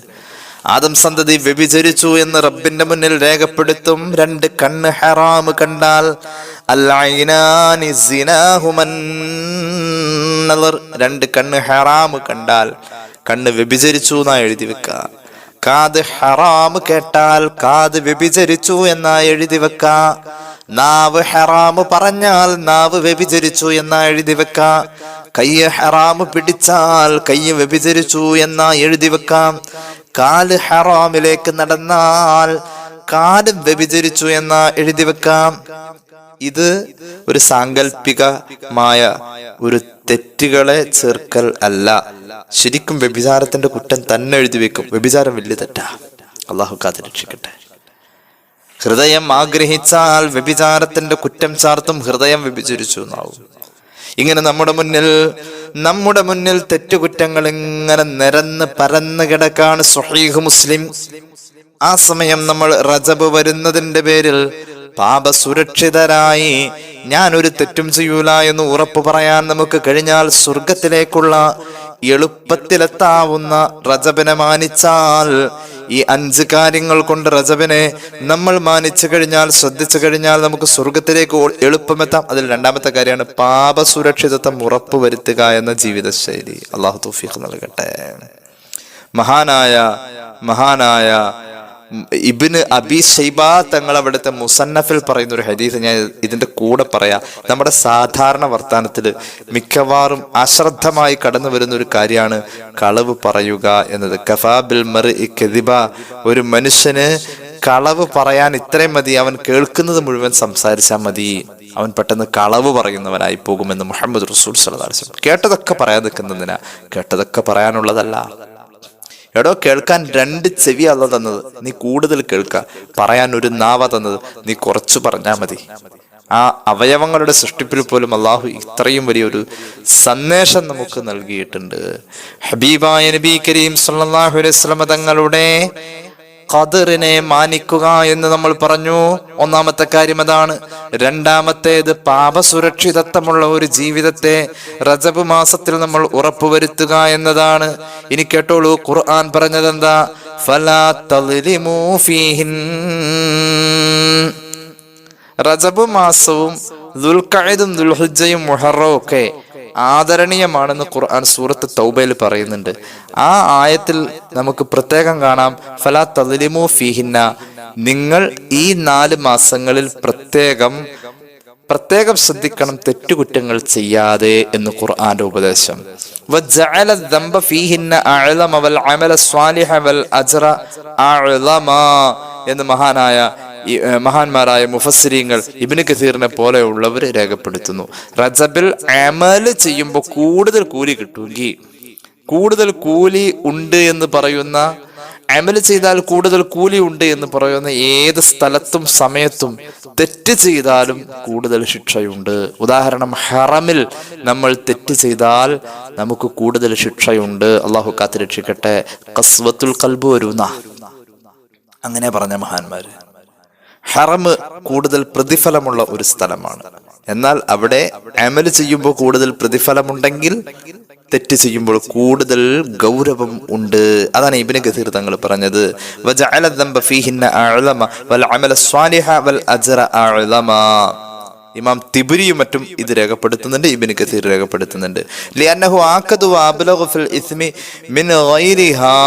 ആദം സന്തതി വ്യഭിചരിച്ചു എന്ന് റബ്ബിന്റെ മുന്നിൽ രേഖപ്പെടുത്തും. 2 കണ്ണ് ഹറാം കണ്ടാൽ അൽഐനാനി സിനാഹുമൻ നളർ. 2 കണ്ണ് ഹറാം കണ്ടാൽ കണ്ണ് വ്യഭിചരിച്ചു എന്നാ എഴുതി വെക്ക. കാത് ഹറാം കേട്ടാൽ കാത് വ്യഭിചരിച്ചു എന്നാ എഴുതി വെക്ക. നാവ് ഹറാം പറഞ്ഞാൽ നാവ് വ്യഭിചരിച്ചു എന്നാ എഴുതി വെക്ക. കയ്യ് ഹറാം പിടിച്ചാൽ കയ്യ് വ്യഭിചരിച്ചു എന്നാ എഴുതി വെക്കാം. കാല് ഹറാമിലേക്ക് നടന്നാൽ കാലും വ്യഭിചരിച്ചു എന്ന് എഴുതി വെക്കാം. ഇത് ഒരു സാങ്കല്പികമായ ഒരു തെറ്റുകളെ ചേർക്കൽ അല്ല. ശരിക്കും വ്യഭിചാരത്തിന്റെ കുറ്റം തന്നെ എഴുതി വെക്കും. വ്യഭിചാരം വലിയ തെറ്റാ. അള്ളാഹു കാത്ത് രക്ഷിക്കട്ടെ. ഹൃദയം ആഗ്രഹിച്ചാൽ വ്യഭിചാരത്തിന്റെ കുറ്റം ചാർത്തും ഹൃദയം വ്യഭിചരിച്ചു എന്നാവും. ഇങ്ങനെ നമ്മുടെ മുന്നിൽ തെറ്റുകുറ്റങ്ങൾ ഇങ്ങനെ നിരന്ന് പരന്ന് കിടക്കാണ്. സ്വഹീഹ് മുസ്ലിം. ആ സമയം നമ്മൾ റജബ് വരുന്നതിന്റെ പേരിൽ പാപസുരക്ഷിതരായി ഞാനൊരു തെറ്റും ചെയ്യൂല എന്ന് ഉറപ്പു പറയാൻ നമുക്ക് കഴിഞ്ഞാൽ സ്വർഗത്തിലേക്കുള്ള എളുപ്പത്തിലെത്താവുന്ന റജബിനെ മാനിച്ചാൽ, ഈ 5 കാര്യങ്ങൾ കൊണ്ട് റജബിനെ നമ്മൾ മാനിച്ചു കഴിഞ്ഞാൽ, ശ്രദ്ധിച്ചു കഴിഞ്ഞാൽ നമുക്ക് സ്വർഗത്തിലേക്ക് എളുപ്പമെത്താം. അതിൽ രണ്ടാമത്തെ കാര്യമാണ് പാപസുരക്ഷിതത്വം ഉറപ്പുവരുത്തുക എന്ന ജീവിതശൈലി. അള്ളാഹു തൗഫീഖ് നൽകട്ടെ. മഹാനായ ഇബ്നു അബി ശൈബ തങ്ങൾ അവിടുത്തെ മുസന്നഫിൽ പറയുന്ന ഒരു ഹദീസ് ഞാൻ ഇതിന്റെ കൂടെ പറയാം. നമ്മുടെ സാധാരണ വർത്താനത്തിൽ മിക്കവാറും അശ്രദ്ധമായി കടന്നു വരുന്ന ഒരു കാര്യമാണ് കളവ് പറയുക എന്നത്. കഫാ ബിൽ മർഇ കദിബ. ഒരു മനുഷ്യന് കളവ് പറയാൻ ഇത്രയും മതി, അവൻ കേൾക്കുന്നത് മുഴുവൻ സംസാരിച്ചാൽ മതി, അവൻ പെട്ടെന്ന് കളവ് പറയുന്നവനായി പോകുമെന്ന് മുഹമ്മദ് റസൂൽ സ്വല്ലല്ലാഹു അലൈഹി വസല്ലം. കേട്ടതൊക്കെ പറയാൻ നിൽക്കുന്നതിനാ. കേട്ടതൊക്കെ പറയാനുള്ളതല്ല. എടോ, കേൾക്കാൻ 2 ചെവി അല്ല തന്നത്, നീ കൂടുതൽ കേൾക്ക. പറയാൻ ഒരു നാവ തന്നത്, നീ കുറച്ചു പറഞ്ഞാൽ മതി. ആ അവയവങ്ങളുടെ സൃഷ്ടിപ്പിൽ പോലും അള്ളാഹു ഇത്രയും വലിയൊരു സന്ദേശം നമുക്ക് നൽകിയിട്ടുണ്ട്. ഹബീബായ നബി കരീം സല്ലല്ലാഹു അലൈഹി വസല്ലം തങ്ങളുടെ ഖദറിനെ മാനിക്കുക എന്ന് നമ്മൾ പറഞ്ഞു. ഒന്നാമത്തെ കാര്യം അതാണ്. രണ്ടാമത്തേത് പാപസുരക്ഷിതത്വമുള്ള ഒരു ജീവിതത്തെ റജബ് മാസത്തിൽ നമ്മൾ ഉറപ്പുവരുത്തുക എന്നതാണ്. ഇനി കേട്ടോളൂ, ഖുർആൻ പറഞ്ഞതെന്താ? ഫലാ തളിമു ഫീഹിൻ. റജബ് മാസവും ദുൽഖഅദും ദുൽഹിജ്ജയും മുഹറവും ഒക്കെ ആദരണീയമാണെന്ന് ഖുർആൻ സൂറത്ത് തൗബയിൽ പറയുന്നുണ്ട്. ആ ആയത്തിൽ നമുക്ക് പ്രത്യേകം കാണാം, ഫലാ തളിമു ഫീഹിന്ന. നിങ്ങൾ ഈ 4 മാസങ്ങളിൽ പ്രത്യേകം ശ്രദ്ധിക്കണം, തെറ്റുകുറ്റങ്ങൾ ചെയ്യാതെ എന്ന് ഖുർആന്റെ ഉപദേശം. വജഅല ദംബ ഫീഹിന്ന അഅലമ വൽ അമല സ്വാലിഹ വൽ അജ്റ അഅലമ എന്ന് മഹാന്മാരായ മുഫസ്സിരീങ്ങൾ ഇബ്നു കസീറിനെ പോലെയുള്ളവർ രേഖപ്പെടുത്തുന്നു. റജബിൽ അമൽ ചെയ്യുമ്പോൾ കൂടുതൽ കൂലി കിട്ടുമെങ്കിൽ, കൂടുതൽ കൂലി ഉണ്ട് എന്ന് പറയുന്ന, അമൽ ചെയ്താൽ കൂടുതൽ കൂലി ഉണ്ട് എന്ന് പറയുന്ന ഏത് സ്ഥലത്തും സമയത്തും തെറ്റ് ചെയ്താലും കൂടുതൽ ശിക്ഷയുണ്ട്. ഉദാഹരണം, ഹറമിൽ നമ്മൾ തെറ്റ് ചെയ്താൽ നമുക്ക് കൂടുതൽ ശിക്ഷയുണ്ട്. അള്ളാഹു കാത്ത് രക്ഷിക്കട്ടെ. ഖസ്വത്തുൽ ഖൽബ് വരുന്ന അങ്ങനെ പറഞ്ഞ മഹാന്മാര്. ഹറം കൂടുതൽ പ്രതിഫലമുള്ള ഒരു സ്ഥലമാണ്. എന്നാൽ അവിടെ അമൽ ചെയ്യുമ്പോൾ കൂടുതൽ പ്രതിഫലമുണ്ടെങ്കിൽ തെറ്റ് ചെയ്യുമ്പോൾ കൂടുതൽ ഗൗരവം ഉണ്ട്. അതാണ് ഇബ്നു കസീർ തങ്ങൾ പറഞ്ഞത്. വജഅല ദംബ ഫീഹിന്ന അഅലമ വൽ അമല സ്വാലിഹ വൽ അജ്റ അഅലമ. ഇമാം തിബ്രിയും മറ്റും ഇത് രേഖപ്പെടുത്തുന്നുണ്ട്, ഇബ്നു കസീർ രേഖപ്പെടുത്തുന്നുണ്ട്. ലിഅന്നഹു ആഖദു വഅബ്ലഗു ഫിൽ ഇസ്മി മിൻ ഗൈരിഹാ.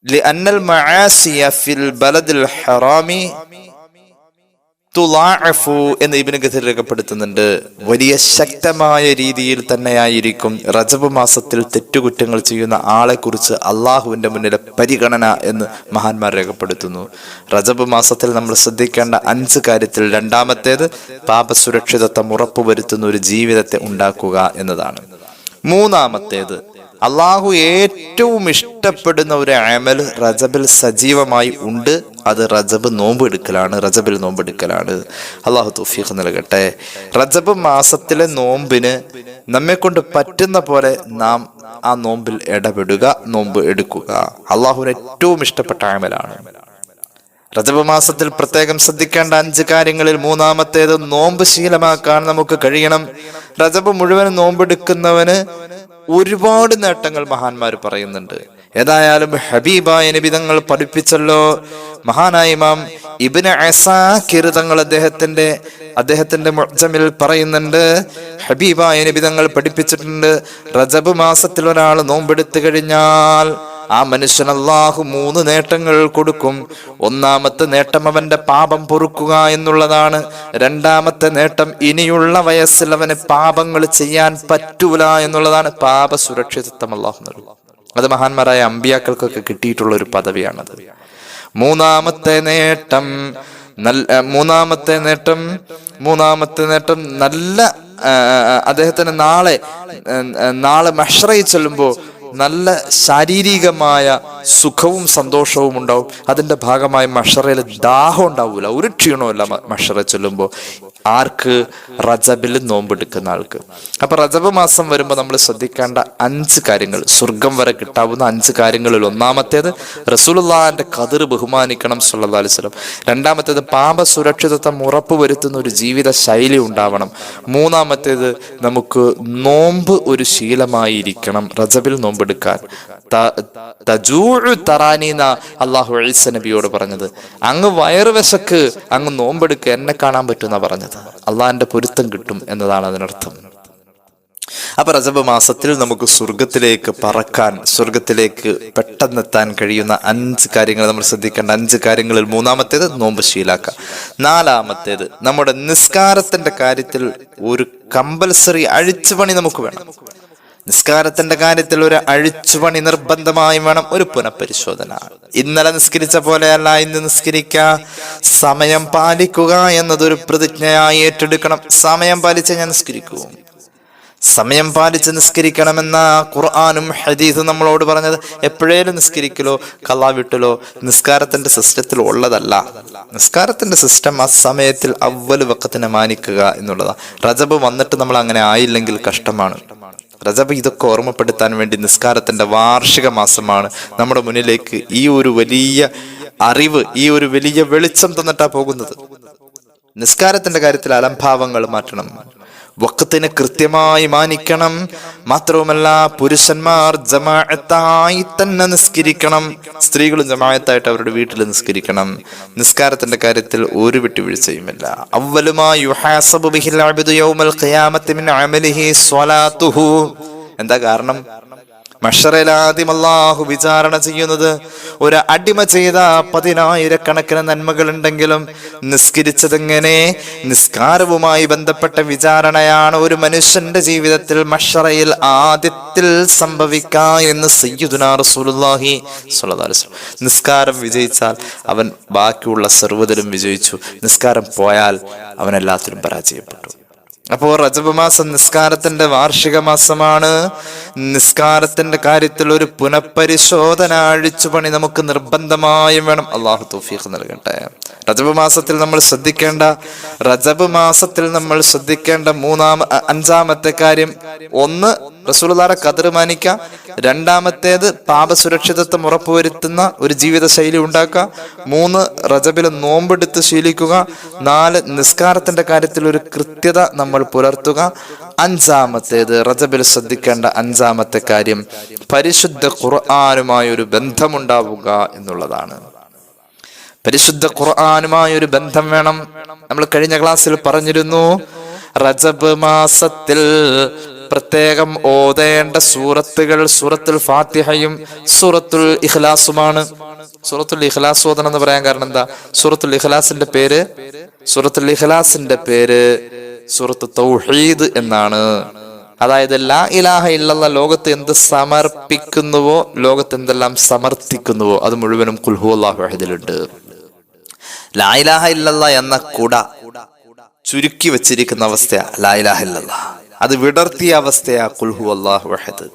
ലിഅന്നൽ മആസിയ ഫിൽ ബലദിൽ ഹറാമി തുളാഅഫു എന്ന് ഇബ്നു കസീർ രേഖപ്പെടുത്തുന്നുണ്ട്. വലിയ ശക്തമായ രീതിയിൽ തന്നെയായിരിക്കും റജബ് മാസത്തിൽ തെറ്റുകുറ്റങ്ങൾ ചെയ്യുന്ന ആളെ കുറിച്ച് അള്ളാഹുവിന്റെ മുന്നിലെ പരിഗണന എന്ന് മഹാന്മാർ രേഖപ്പെടുത്തുന്നു. റജബ് മാസത്തിൽ നമ്മൾ ശ്രദ്ധിക്കേണ്ട 5 കാര്യത്തിൽ രണ്ടാമത്തേത് പാപസുരക്ഷിതത്വം ഉറപ്പുവരുത്തുന്ന ഒരു ജീവിതത്തെ ഉണ്ടാക്കുക എന്നതാണ്. മൂന്നാമത്തേത് അള്ളാഹു ഏറ്റവും ഇഷ്ടപ്പെടുന്ന ഒരു അമൽ റജബിൽ സജീവമായി ഉണ്ട്. അത് റജബ് നോമ്പെടുക്കലാണ്. റജബിൽ നോമ്പെടുക്കലാണ്. അള്ളാഹു തൗഫീഖ് നൽകട്ടെ. റജബ് മാസത്തിലെ നോമ്പിന് നമ്മെ കൊണ്ട് പറ്റുന്ന പോലെ നാം ആ നോമ്പിൽ ഇടപെടുക, നോമ്പ് എടുക്കുക. അള്ളാഹുവിന് ഏറ്റവും ഇഷ്ടപ്പെട്ട അമലാണ്. റജബ് മാസത്തിൽ പ്രത്യേകം ശ്രദ്ധിക്കേണ്ട 5 കാര്യങ്ങളിൽ മൂന്നാമത്തേത് നോമ്പ് ശീലമാക്കാൻ നമുക്ക് കഴിയണം. റജബ് മുഴുവൻ നോമ്പെടുക്കുന്നവന് ഒരുപാട് നേട്ടങ്ങൾ മഹാന്മാർ പറയുന്നുണ്ട്. ഏതായാലും ഹബീബായ നബി തങ്ങൾ പഠിപ്പിച്ചല്ലോ. മഹാനായ ഇമാം ഇബ്നു അസാകിർ തങ്ങൾ അദ്ദേഹത്തിന്റെ മുഅ്ജമിൽ പറയുന്നുണ്ട്, ഹബീബായ നബി തങ്ങൾ പഠിപ്പിച്ചിട്ടുണ്ട്, റജബ് മാസത്തിൽ ഒരാൾ നോമ്പെടുത്തു കഴിഞ്ഞാൽ ആ മനുഷ്യൻ അല്ലാഹു 3 നേട്ടങ്ങൾ കൊടുക്കും. ഒന്നാമത്തെ നേട്ടം അവന്റെ പാപം പൊറുക്കുക എന്നുള്ളതാണ്. രണ്ടാമത്തെ നേട്ടം ഇനിയുള്ള വയസ്സിൽ അവന് പാപങ്ങൾ ചെയ്യാൻ പറ്റൂല എന്നുള്ളതാണ്. പാപ സുരക്ഷിതത്വം അല്ലാഹു നൽകും. അത് മഹാന്മാരായ അമ്പിയാക്കൾക്കൊക്കെ കിട്ടിയിട്ടുള്ള ഒരു പദവിയാണത്. മൂന്നാമത്തെ നേട്ടം നല്ല അദ്ദേഹത്തിന് നാളെ മഹ്ശറയിൽ ചെല്ലുമ്പോൾ നല്ല ശാരീരികമായ സുഖവും സന്തോഷവും ഉണ്ടാവും. അതിന്റെ ഭാഗമായി മഹ്ശറയിൽ ദാഹം ഉണ്ടാവൂല, ഒരു ക്ഷീണവുമില്ല മഹ്ശറ ചൊല്ലുമ്പോൾ. ആർക്ക്? റജബിൽ നോമ്പെടുക്കുന്ന ആൾക്ക്. അപ്പൊ റജബ് മാസം വരുമ്പോൾ നമ്മൾ ശ്രദ്ധിക്കേണ്ട 5 കാര്യങ്ങൾ, സ്വർഗം വരെ കിട്ടാവുന്ന 5 കാര്യങ്ങളിൽ ഒന്നാമത്തേത് റസൂലുള്ളാഹിന്റെ ഖദർ ബഹുമാനിക്കണം സല്ലല്ലാഹു അലൈഹി വസല്ലം. രണ്ടാമത്തേത് പാപ സുരക്ഷിതത്വം ഉറപ്പുവരുത്തുന്ന ഒരു ജീവിത ശൈലി ഉണ്ടാവണം. മൂന്നാമത്തേത് നമുക്ക് നോമ്പ് ഒരു ശീലമായിരിക്കണം. റജബിൽ നോമ്പെടുക്കാൻ അല്ലാഹു ഈസ നബിയോട് പറഞ്ഞത്, അങ്ങ് വയറുവശക്ക് അങ്ങ് നോമ്പെടുക്കുക, എന്നെ കാണാൻ പറ്റുന്ന പറഞ്ഞത്. അള്ളാഹിന്റെ പൊരുത്തം കിട്ടും എന്നതാണ് അതിനർത്ഥം. അപ്പൊ റജബ് മാസത്തിൽ നമുക്ക് സ്വർഗത്തിലേക്ക് പറക്കാൻ, സ്വർഗത്തിലേക്ക് പെട്ടെന്നെത്താൻ കഴിയുന്ന 5 കാര്യങ്ങൾ നമ്മൾ ശ്രദ്ധിക്കേണ്ട 5 കാര്യങ്ങളിൽ മൂന്നാമത്തേത് നോമ്പ് ശീലാക്കുക. നാലാമത്തേത് നമ്മുടെ നിസ്കാരത്തിന്റെ കാര്യത്തിൽ ഒരു കമ്പൽസറി അഴിച്ചുപണി നമുക്ക് വേണം. നിസ്കാരത്തിന്റെ കാര്യത്തിൽ ഒരു അഴിച്ചുപണി നിർബന്ധമായും വേണം. ഒരു പുനഃപരിശോധന. ഇന്നലെ നിസ്കരിച്ച പോലെയല്ല ഇന്ന് നിസ്കരിക്കുക. സമയം പാലിക്കുക എന്നതൊരു പ്രതിജ്ഞയായി ഏറ്റെടുക്കണം. സമയം പാലിച്ച് ഞാൻ നിസ്കരിക്കൂ. സമയം പാലിച്ച് നിസ്കരിക്കണമെന്ന ഖുർആനും ഹദീസും നമ്മളോട് പറഞ്ഞത് എപ്പോഴേലും നിസ്കരിക്കലോ ഖളാ വിട്ടലോ നിസ്കാരത്തിന്റെ സിസ്റ്റത്തിൽ ഉള്ളതല്ല. നിസ്കാരത്തിന്റെ സിസ്റ്റം ആ സമയത്തിൽ അവ്വൽ വഖത്തിനെ മാനിക്കുക എന്നുള്ളതാണ്. റജബ് വന്നിട്ട് നമ്മൾ അങ്ങനെ ആയില്ലെങ്കിൽ കഷ്ടമാണ്. റജബ് ഇതൊക്കെ ഓർമ്മപ്പെടുത്താൻ വേണ്ടി നിസ്കാരത്തിന്റെ വാർഷിക മാസമാണ് നമ്മുടെ മുന്നിലേക്ക് ഈ ഒരു വലിയ അറിവ്, ഈ ഒരു വലിയ വെളിച്ചം തന്നിട്ടാ പോകുന്നത്. നിസ്കാരത്തിന്റെ കാര്യത്തിൽ അലംഭാവങ്ങൾ മാറ്റണം. വഖത്തിനെ കൃത്യമായി മാനിക്കണം. മാത്രവുമല്ല പുരുഷന്മാർ ജമാഅത്തായി തന്നെ നിസ്കരിക്കണം. സ്ത്രീകളും ജമാഅത്തായിട്ട് അവരുടെ വീട്ടിൽ നിസ്കരിക്കണം. നിസ്കാരത്തിന്റെ കാര്യത്തിൽ ഒരു വിട്ടുവീഴ്ചയുമില്ല. അവ്വലുമാ യുഹാസബു ബിഹിൽ അബ്ദു യൗമൽ ഖിയാമത്തി മിൻ അമലിഹി സ്വലാത്തുഹു. എന്താ കാരണം? മഹ്ശറയിൽ ആദ്യം അല്ലാഹു വിചാരണ ചെയ്യുന്നത് ഒരു അടിമ ചെയ്ത 10,000 നന്മകൾ ഉണ്ടെങ്കിലും നിസ്കരിച്ചതെങ്ങനെ, നിസ്കാരവുമായി ബന്ധപ്പെട്ട വിചാരണയാണ് ഒരു മനുഷ്യന്റെ ജീവിതത്തിൽ മഹ്ശറയിൽ ആദ്യത്തിൽ സംഭവിക്കുക എന്ന് സയ്യിദുനാ റസൂലുള്ളാഹി സ്വല്ലല്ലാഹു അലൈഹി വസല്ലം. നിസ്കാരം വിജയിച്ചാൽ അവൻ ബാക്കിയുള്ള സർവ്വതിലും വിജയിച്ചു. നിസ്കാരം പോയാൽ അവൻ എല്ലാത്തിലും പരാജയപ്പെട്ടു. അപ്പോൾ റജബ് മാസം നിസ്കാരത്തിന്റെ വാർഷിക മാസമാണ്. നിസ്കാരത്തിന്റെ കാര്യത്തിൽ ഒരു പുനഃപരിശോധന, അഴിച്ചുപണി നമുക്ക് നിർബന്ധമായും വേണം. അള്ളാഹു തൗഫീഖ് നൽകട്ടെ. റജബ് മാസത്തിൽ നമ്മൾ ശ്രദ്ധിക്കേണ്ട 5-ാമത്തെ കാര്യം, ഒന്ന് റസൂലുള്ളാഹിയുടെ ഖദർ മാനിക്കുക. രണ്ടാമത്തേത് പാപസുരക്ഷിതത്വം ഉറപ്പുവരുത്തുന്ന ഒരു ജീവിത ശൈലി ഉണ്ടാക്കുക. 3 റജബിൽ നോമ്പെടുത്ത് ശീലിക്കുക. 4 നിസ്കാരത്തിന്റെ കാര്യത്തിൽ ഒരു കൃത്യത നമ്മൾ പുലർത്തുക. 5-ാമത്തേത് റജബിൽ ശ്രദ്ധിക്കേണ്ട 5-ാമത്തെ കാര്യം പരിശുദ്ധ ഖുർആനുമായി ഒരു ബന്ധമുണ്ടാവുക എന്നുള്ളതാണ്. പരിശുദ്ധ ഖുർആനുമായി ഒരു ബന്ധം വേണം. നമ്മൾ കഴിഞ്ഞ ക്ലാസ്സിൽ പറഞ്ഞിരുന്നു, റജബ് മാസത്തിൽ പ്രത്യേകം ഓതേണ്ട സൂറത്തുകൾ സൂറത്തുൽ ഫാത്തിഹയും സൂറത്തുൽ ഇഖ്ലാസുമാണ്. സൂറത്തുൽ ഇഖ്ലാസ് ഓതണം എന്ന് പറയാൻ കാരണം എന്താ? സൂറത്തുൽ ഇഖ്ലാസിന്റെ പേര് സൂറത്ത് തൗഹീദ് എന്നാണ്. അതായത് ലാ ഇലാഹ ഇല്ലല്ലാഹ് ലോകത്ത് എന്ത് സമർപ്പിക്കുന്നുവോ, ലോകത്ത് എന്തെല്ലാം സമർത്ഥിക്കുന്നുവോ അത് മുഴുവനും ഖുൽ ഹുവല്ലാഹു അഹദിലുണ്ട്. ലാ ഇലാഹ ഇല്ലല്ലാഹ് എന്ന കുട ചുരുക്കി വെച്ചിരിക്കുന്ന അവസ്ഥയാ ലാ ഇലാഹ ഇല്ലല്ലാഹ്. അത് വിടർത്തിയ അവസ്ഥയാ ഖുൽ ഹുവല്ലാഹു അഹദ്.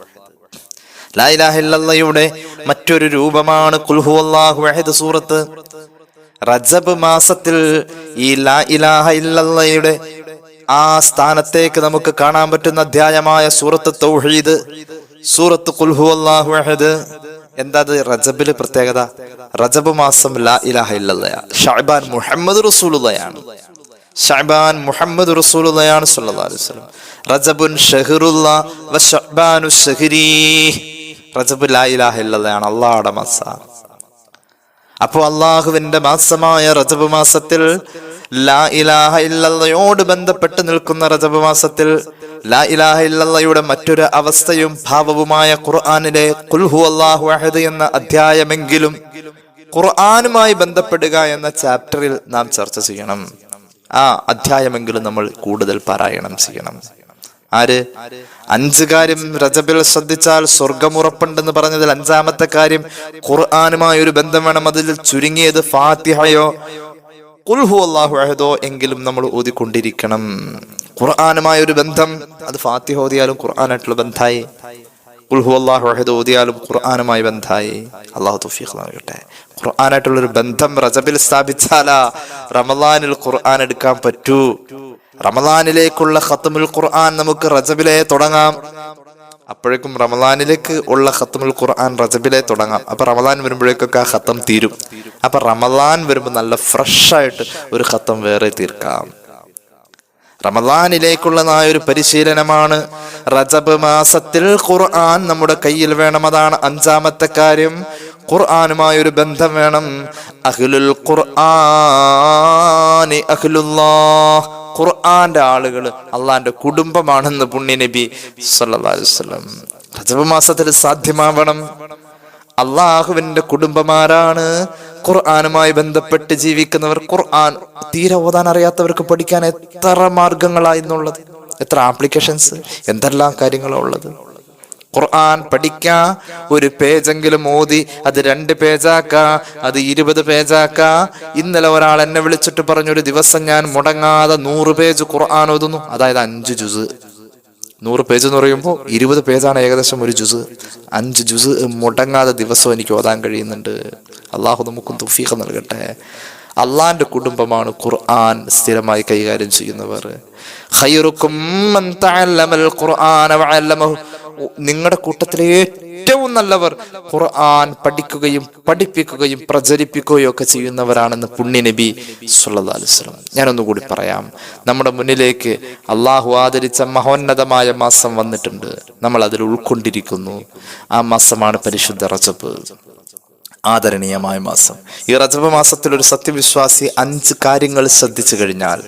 ലാ ഇലാഹ ഇല്ലല്ലാഹയുടെ മറ്റൊരു രൂപമാണ് ഖുൽ ഹുവല്ലാഹു അഹദ് സൂറത്ത്. റജബ് മാസത്തിൽ ഈ ലാ ഇലാഹ ഇല്ലല്ലാഹയുടെ ആ സ്ഥാനത്തേക്ക് നമുക്ക് കാണാൻ പറ്റുന്ന അധ്യായമായ സൂറത്ത് തൗഹീദ്, സൂറത്ത് ഖുൽ ഹുവല്ലാഹു അഹദ്. എന്താ റജബില് പ്രത്യേകത? റജബ് മാസം ലാ ഇലാഹ ഇല്ലല്ലാഹ്. ശഅബാൻ മുഹമ്മദ് റസൂലുള്ളാഹിയാണ്. ശഅബാൻ മുഹമ്മദ് റസൂലുള്ളാഹിയാണ് സ്വല്ലല്ലാഹു അലൈഹി വസല്ലം. റജബുൻ ഷഹ്റുല്ലാഹ് വ ശഅബാനു ശഹ്രീ. റജബ് ലാ ഇലാഹ ഇല്ലല്ലാഹ് അല്ലാഹുവിന്റെ മാസം. അപ്പോൾ അള്ളാഹുവിന്റെ മാസമായ റജബ് മാസത്തിൽ ലാ ഇലാഹ ഇല്ലല്ലാഹയോട് ബന്ധപ്പെട്ട് നിൽക്കുന്ന റജബ് മാസത്തിൽ ലാ ഇലാഹ ഇല്ലല്ലാഹയുടെ മറ്റൊരു അവസ്ഥയും ഭാവവുമായ ഖുർആനിലെ ഖുൽ ഹുവല്ലാഹു അഹദ് എന്ന അധ്യായമെങ്കിലും ഖുർആനുമായി ബന്ധപ്പെടുക എന്ന ചാപ്റ്ററിൽ നാം ചർച്ച ചെയ്യണം. ആ അധ്യായമെങ്കിലും നമ്മൾ കൂടുതൽ പാരായണം ചെയ്യണം. ആര്? 5 കാര്യം റജബിൽ ശ്രദ്ധിച്ചാൽ സ്വർഗമുറപ്പുണ്ടെന്ന് പറഞ്ഞതിൽ 5ാമത്തെ കാര്യം ഖുർആനുമായി ഒരു ബന്ധം വേണം. അതിൽ ചുരുങ്ങിയത് ഫാത്തിഹയോ ഖുൽ ഹുവല്ലാഹു അഹദോ എങ്കിലും നമ്മൾ ഓതിക്കൊണ്ടിരിക്കണം. ഖുർആനുമായ ഒരു ബന്ധം, അത് ഫാത്തിഹ ഓതിയാലും ഖുർആനായിട്ടുള്ള ബന്ധായി, ഖുൽ ഹുവല്ലാഹു അഹദ് ഓതിയാലും ഖുർആനുമായി ബന്ധായി. അല്ലാഹു തൗഫീഖ് നൽകട്ടെ. ഖുർആനായിട്ടുള്ളൊരു ബന്ധം റജബിൽ സ്ഥാപിച്ചാലാ റമളാനിൽ ഖുർആൻ എടുക്കാൻ പറ്റൂ. റമളാനിലേക്കുള്ള ഖത്മുൽ ഖുർആൻ നമുക്ക് റജബിലെ തുടങ്ങാം. അപ്പോഴേക്കും റമളാനിലേക്ക് ഉള്ള ഖത്മുൽ ഖുർആൻ റജബിലെ തുടങ്ങാം. അപ്പൊ റമളാൻ വരുമ്പോഴേക്കൊക്കെ ആ ഖത്തം തീരും. അപ്പൊ റമളാൻ വരുമ്പോൾ നല്ല ഫ്രഷ് ആയിട്ട് ഒരു ഖത്തം വേറെ തീർക്കാം. റമളാനിലേക്കുള്ള ഒരു പരിശീലനമാണ്. റജബ് മാസത്തിൽ ഖുർആൻ നമ്മുടെ കയ്യിൽ വേണം. അതാണ് 5ാമത്തെ കാര്യം. ഖുർആനുമായി ഒരു ബന്ധം വേണം. അഹ്ലുൽ ഖുർആനി അഹ്ലുല്ലാഹ്. ഖുർആന്റെ ആളുകൾ അള്ളാന്റെ കുടുംബമാണെന്ന് പുണ്യ നബി സല്ലല്ലാഹു അലൈഹി വസല്ലം. റജബ് മാസത്തിൽ സാധ്യമാവണം. അള്ളാഹുവിന്റെ കുടുംബമാരാണ് ഖുർആനുമായി ബന്ധപ്പെട്ട് ജീവിക്കുന്നവർ. ഖുർആൻ തീരെ ഓതാൻ അറിയാത്തവർക്ക് പഠിക്കാൻ എത്ര മാർഗങ്ങളായിരുന്നുള്ളത്, എത്ര ആപ്ലിക്കേഷൻസ്, എന്തെല്ലാം കാര്യങ്ങളാണ് ഉള്ളത്. ഖുർആൻ പഠിക്കാ, ഒരു പേജെങ്കിലും ഓതി അത് 2 പേജാക്ക, അത് 20 പേജാക്ക. ഇന്നലെ ഒരാൾ എന്നെ വിളിച്ചിട്ട് പറഞ്ഞു, ഒരു ദിവസം ഞാൻ മുടങ്ങാതെ 100 പേജ് ഖുർആൻ ഓതുന്നു. അതായത് 5 ജുസ്. 100 പേജ് എന്ന് പറയുമ്പോൾ 20 പേജാണ് ഏകദേശം ഒരു ജുസ്. 5 ജുസ് മുടങ്ങാതെ ദിവസം എനിക്ക് ഓതാൻ കഴിയുന്നുണ്ട്. അള്ളാഹു നമുക്കും തൗഫീഖ് നൽകട്ടെ. അള്ളാന്റെ കുടുംബമാണ് ഖുർആൻ സ്ഥിരമായി കൈകാര്യം ചെയ്യുന്നവർ. ഖൈറുക്കും മൻ തഅല്ലമൽ ഖുർആന വഅല്ലമഹു. നിങ്ങളുടെ കൂട്ടത്തിലെ ഏറ്റവും നല്ലവർ ഖുർആൻ പഠിക്കുകയും പഠിപ്പിക്കുകയും പ്രചരിപ്പിക്കുകയും ഒക്കെ ചെയ്യുന്നവരാണെന്ന് പുണ്യ നബി സല്ലല്ലാഹു അലൈഹി വസല്ലം. ഞാനൊന്നുകൂടി പറയാം. നമ്മുടെ മുന്നിലേക്ക് അള്ളാഹു ആദരിച്ച മഹോന്നതമായ മാസം വന്നിട്ടുണ്ട്. നമ്മൾ അതിൽ ഉൾക്കൊണ്ടിരിക്കുന്നു. ആ മാസമാണ് പരിശുദ്ധ റജബ്, ആദരണീയമായ മാസം. ഈ റജബ് മാസത്തിൽ ഒരു സത്യവിശ്വാസി 5 കാര്യങ്ങൾ ശ്രദ്ധിച്ചു കഴിഞ്ഞാൽ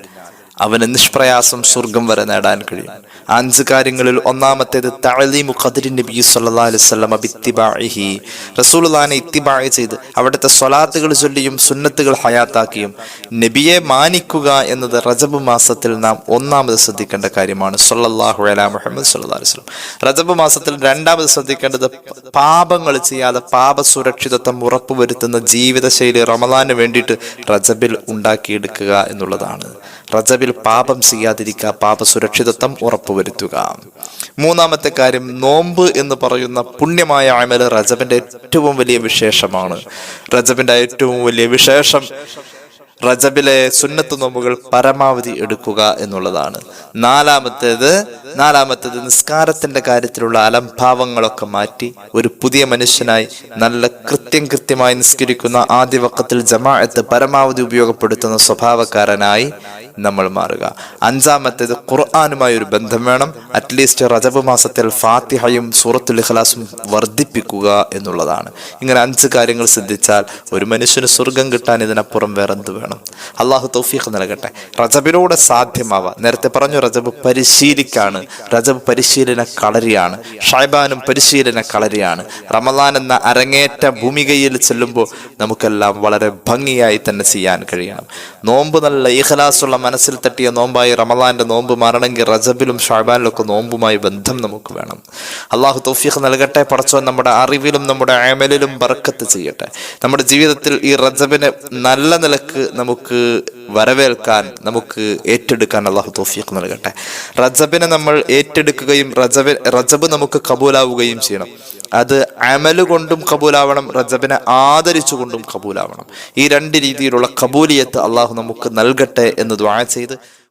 അവന് നിഷ്പ്രയാസം സ്വർഗം വരെ നേടാൻ കഴിയും. 5 കാര്യങ്ങളിൽ ഒന്നാമത്തേത് തഅലീമു ഖദ്രി നബി സല്ലല്ലാഹു അലൈഹി വസല്ലം ബിത്തിബാഇഹി. റസൂലുള്ളാഹിനെ ഇത്തിബാഅ് ചെയ്ത് അവിടുത്തെ സ്വലാത്തുകൾ ചൊല്ലിയും സുന്നത്തുകൾ ഹയാത്താക്കിയും നബിയെ മാനിക്കുക എന്നത് റജബ് മാസത്തിൽ നാം ഒന്നാമത് ശ്രദ്ധിക്കേണ്ട കാര്യമാണ്. സല്ലല്ലാഹു അലൈഹി മുഹമ്മദ് സല്ലല്ലാഹു അലൈഹി വസല്ലം. റജബ് മാസത്തിൽ രണ്ടാമത് ശ്രദ്ധിക്കേണ്ടത് പാപങ്ങൾ ചെയ്യാതെ പാപ സുരക്ഷിതത്വം ഉറപ്പുവരുത്തുന്ന ജീവിതശൈലി റമളാന് വേണ്ടിയിട്ട് റജബിൽ ഉണ്ടാക്കിയെടുക്കുക എന്നുള്ളതാണ്. റജബിൽ പാപം ചെയ്യാതിരിക്കുക, പാപ സുരക്ഷിതത്വം ഉറപ്പുവരുത്തുക. 3ാമത്തെ കാര്യം, നോമ്പ് എന്ന് പറയുന്ന പുണ്യമായ അമല് റജബിന്റെ ഏറ്റവും വലിയ വിശേഷമാണ്. റജബിന്റെ ഏറ്റവും വലിയ വിശേഷം റജബിലെ സുന്നത്ത് നോമ്പുകൾ പരമാവധി എടുക്കുക എന്നുള്ളതാണ്. നാലാമത്തേത് നിസ്കാരത്തിന്റെ കാര്യത്തിലുള്ള അലംഭാവങ്ങളൊക്കെ മാറ്റി ഒരു പുതിയ മനുഷ്യനായി നല്ല കൃത്യമായി നിസ്കരിക്കുന്ന, ആദ്യ വഖത്തിൽ ജമാഅത്ത് പരമാവധി ഉപയോഗപ്പെടുത്തുന്ന സ്വഭാവക്കാരനായി നമ്മൾ മാറുക. 5ാമത്തേത് ഖുർആനുമായി ഒരു ബന്ധം വേണം. അറ്റ്ലീസ്റ്റ് റജബ് മാസത്തിൽ ഫാത്തിഹയും സൂറത്തുൽ ഇഖ്ലാസും വർദ്ധിപ്പിക്കുക എന്നുള്ളതാണ്. ഇങ്ങനെ 5 കാര്യങ്ങൾ ശ്രദ്ധിച്ചാൽ ഒരു മനുഷ്യന് സ്വർഗം കിട്ടാൻ ഇതിനപ്പുറം വേറെന്ത് വേണം? വേണം. അള്ളാഹു തൗഫീഖ് നൽകട്ടെ. റജബിലൂടെ സാധ്യമാവാം. നേരത്തെ പറഞ്ഞു, റജബ് പരിശീലിക്കാണ്, റജബ് പരിശീലന കളരിയാണ്, ഷഅബാനും പരിശീലന കളരിയാണ്. റമദാൻ എന്ന അരങ്ങേറ്റ ഭൂമികയിൽ ചെല്ലുമ്പോൾ നമുക്കെല്ലാം വളരെ ഭംഗിയായി തന്നെ ചെയ്യാൻ കഴിയണം. നോമ്പ് നല്ല ഇഖ്ലാസുള്ള മനസ്സിൽ തട്ടിയ നോമ്പായി റമദാന്റെ നോമ്പ് മാറണമെങ്കിൽ റജബിലും ഷഅബാനിലും ഒക്കെ നോമ്പുമായി ബന്ധം നമുക്ക് വേണം. അള്ളാഹു തൗഫീഖ് നൽകട്ടെ. പടച്ചോൻ നമ്മുടെ അറിവിലും നമ്മുടെ അമലിലും ബർക്കത്ത് ചെയ്യട്ടെ. നമ്മുടെ ജീവിതത്തിൽ ഈ റജബിനെ നല്ല നിലക്ക് നമുക്ക് വരവേൽക്കാൻ, നമുക്ക് ഏറ്റെടുക്കാൻ അള്ളാഹു തൗഫീഖ് നൽകട്ടെ. റജബിനെ നമ്മൾ ഏറ്റെടുക്കുകയും റജബ് നമുക്ക് കബൂലാവുകയും ചെയ്യണം. അത് അമല് കൊണ്ടും കബൂലാവണം, റജബിനെ ആദരിച്ചുകൊണ്ടും കബൂലാവണം. ഈ രണ്ട് രീതിയിലുള്ള കബൂലിയത്ത് അള്ളാഹു നമുക്ക് നൽകട്ടെ എന്ന് ദുആ ചെയ്ത്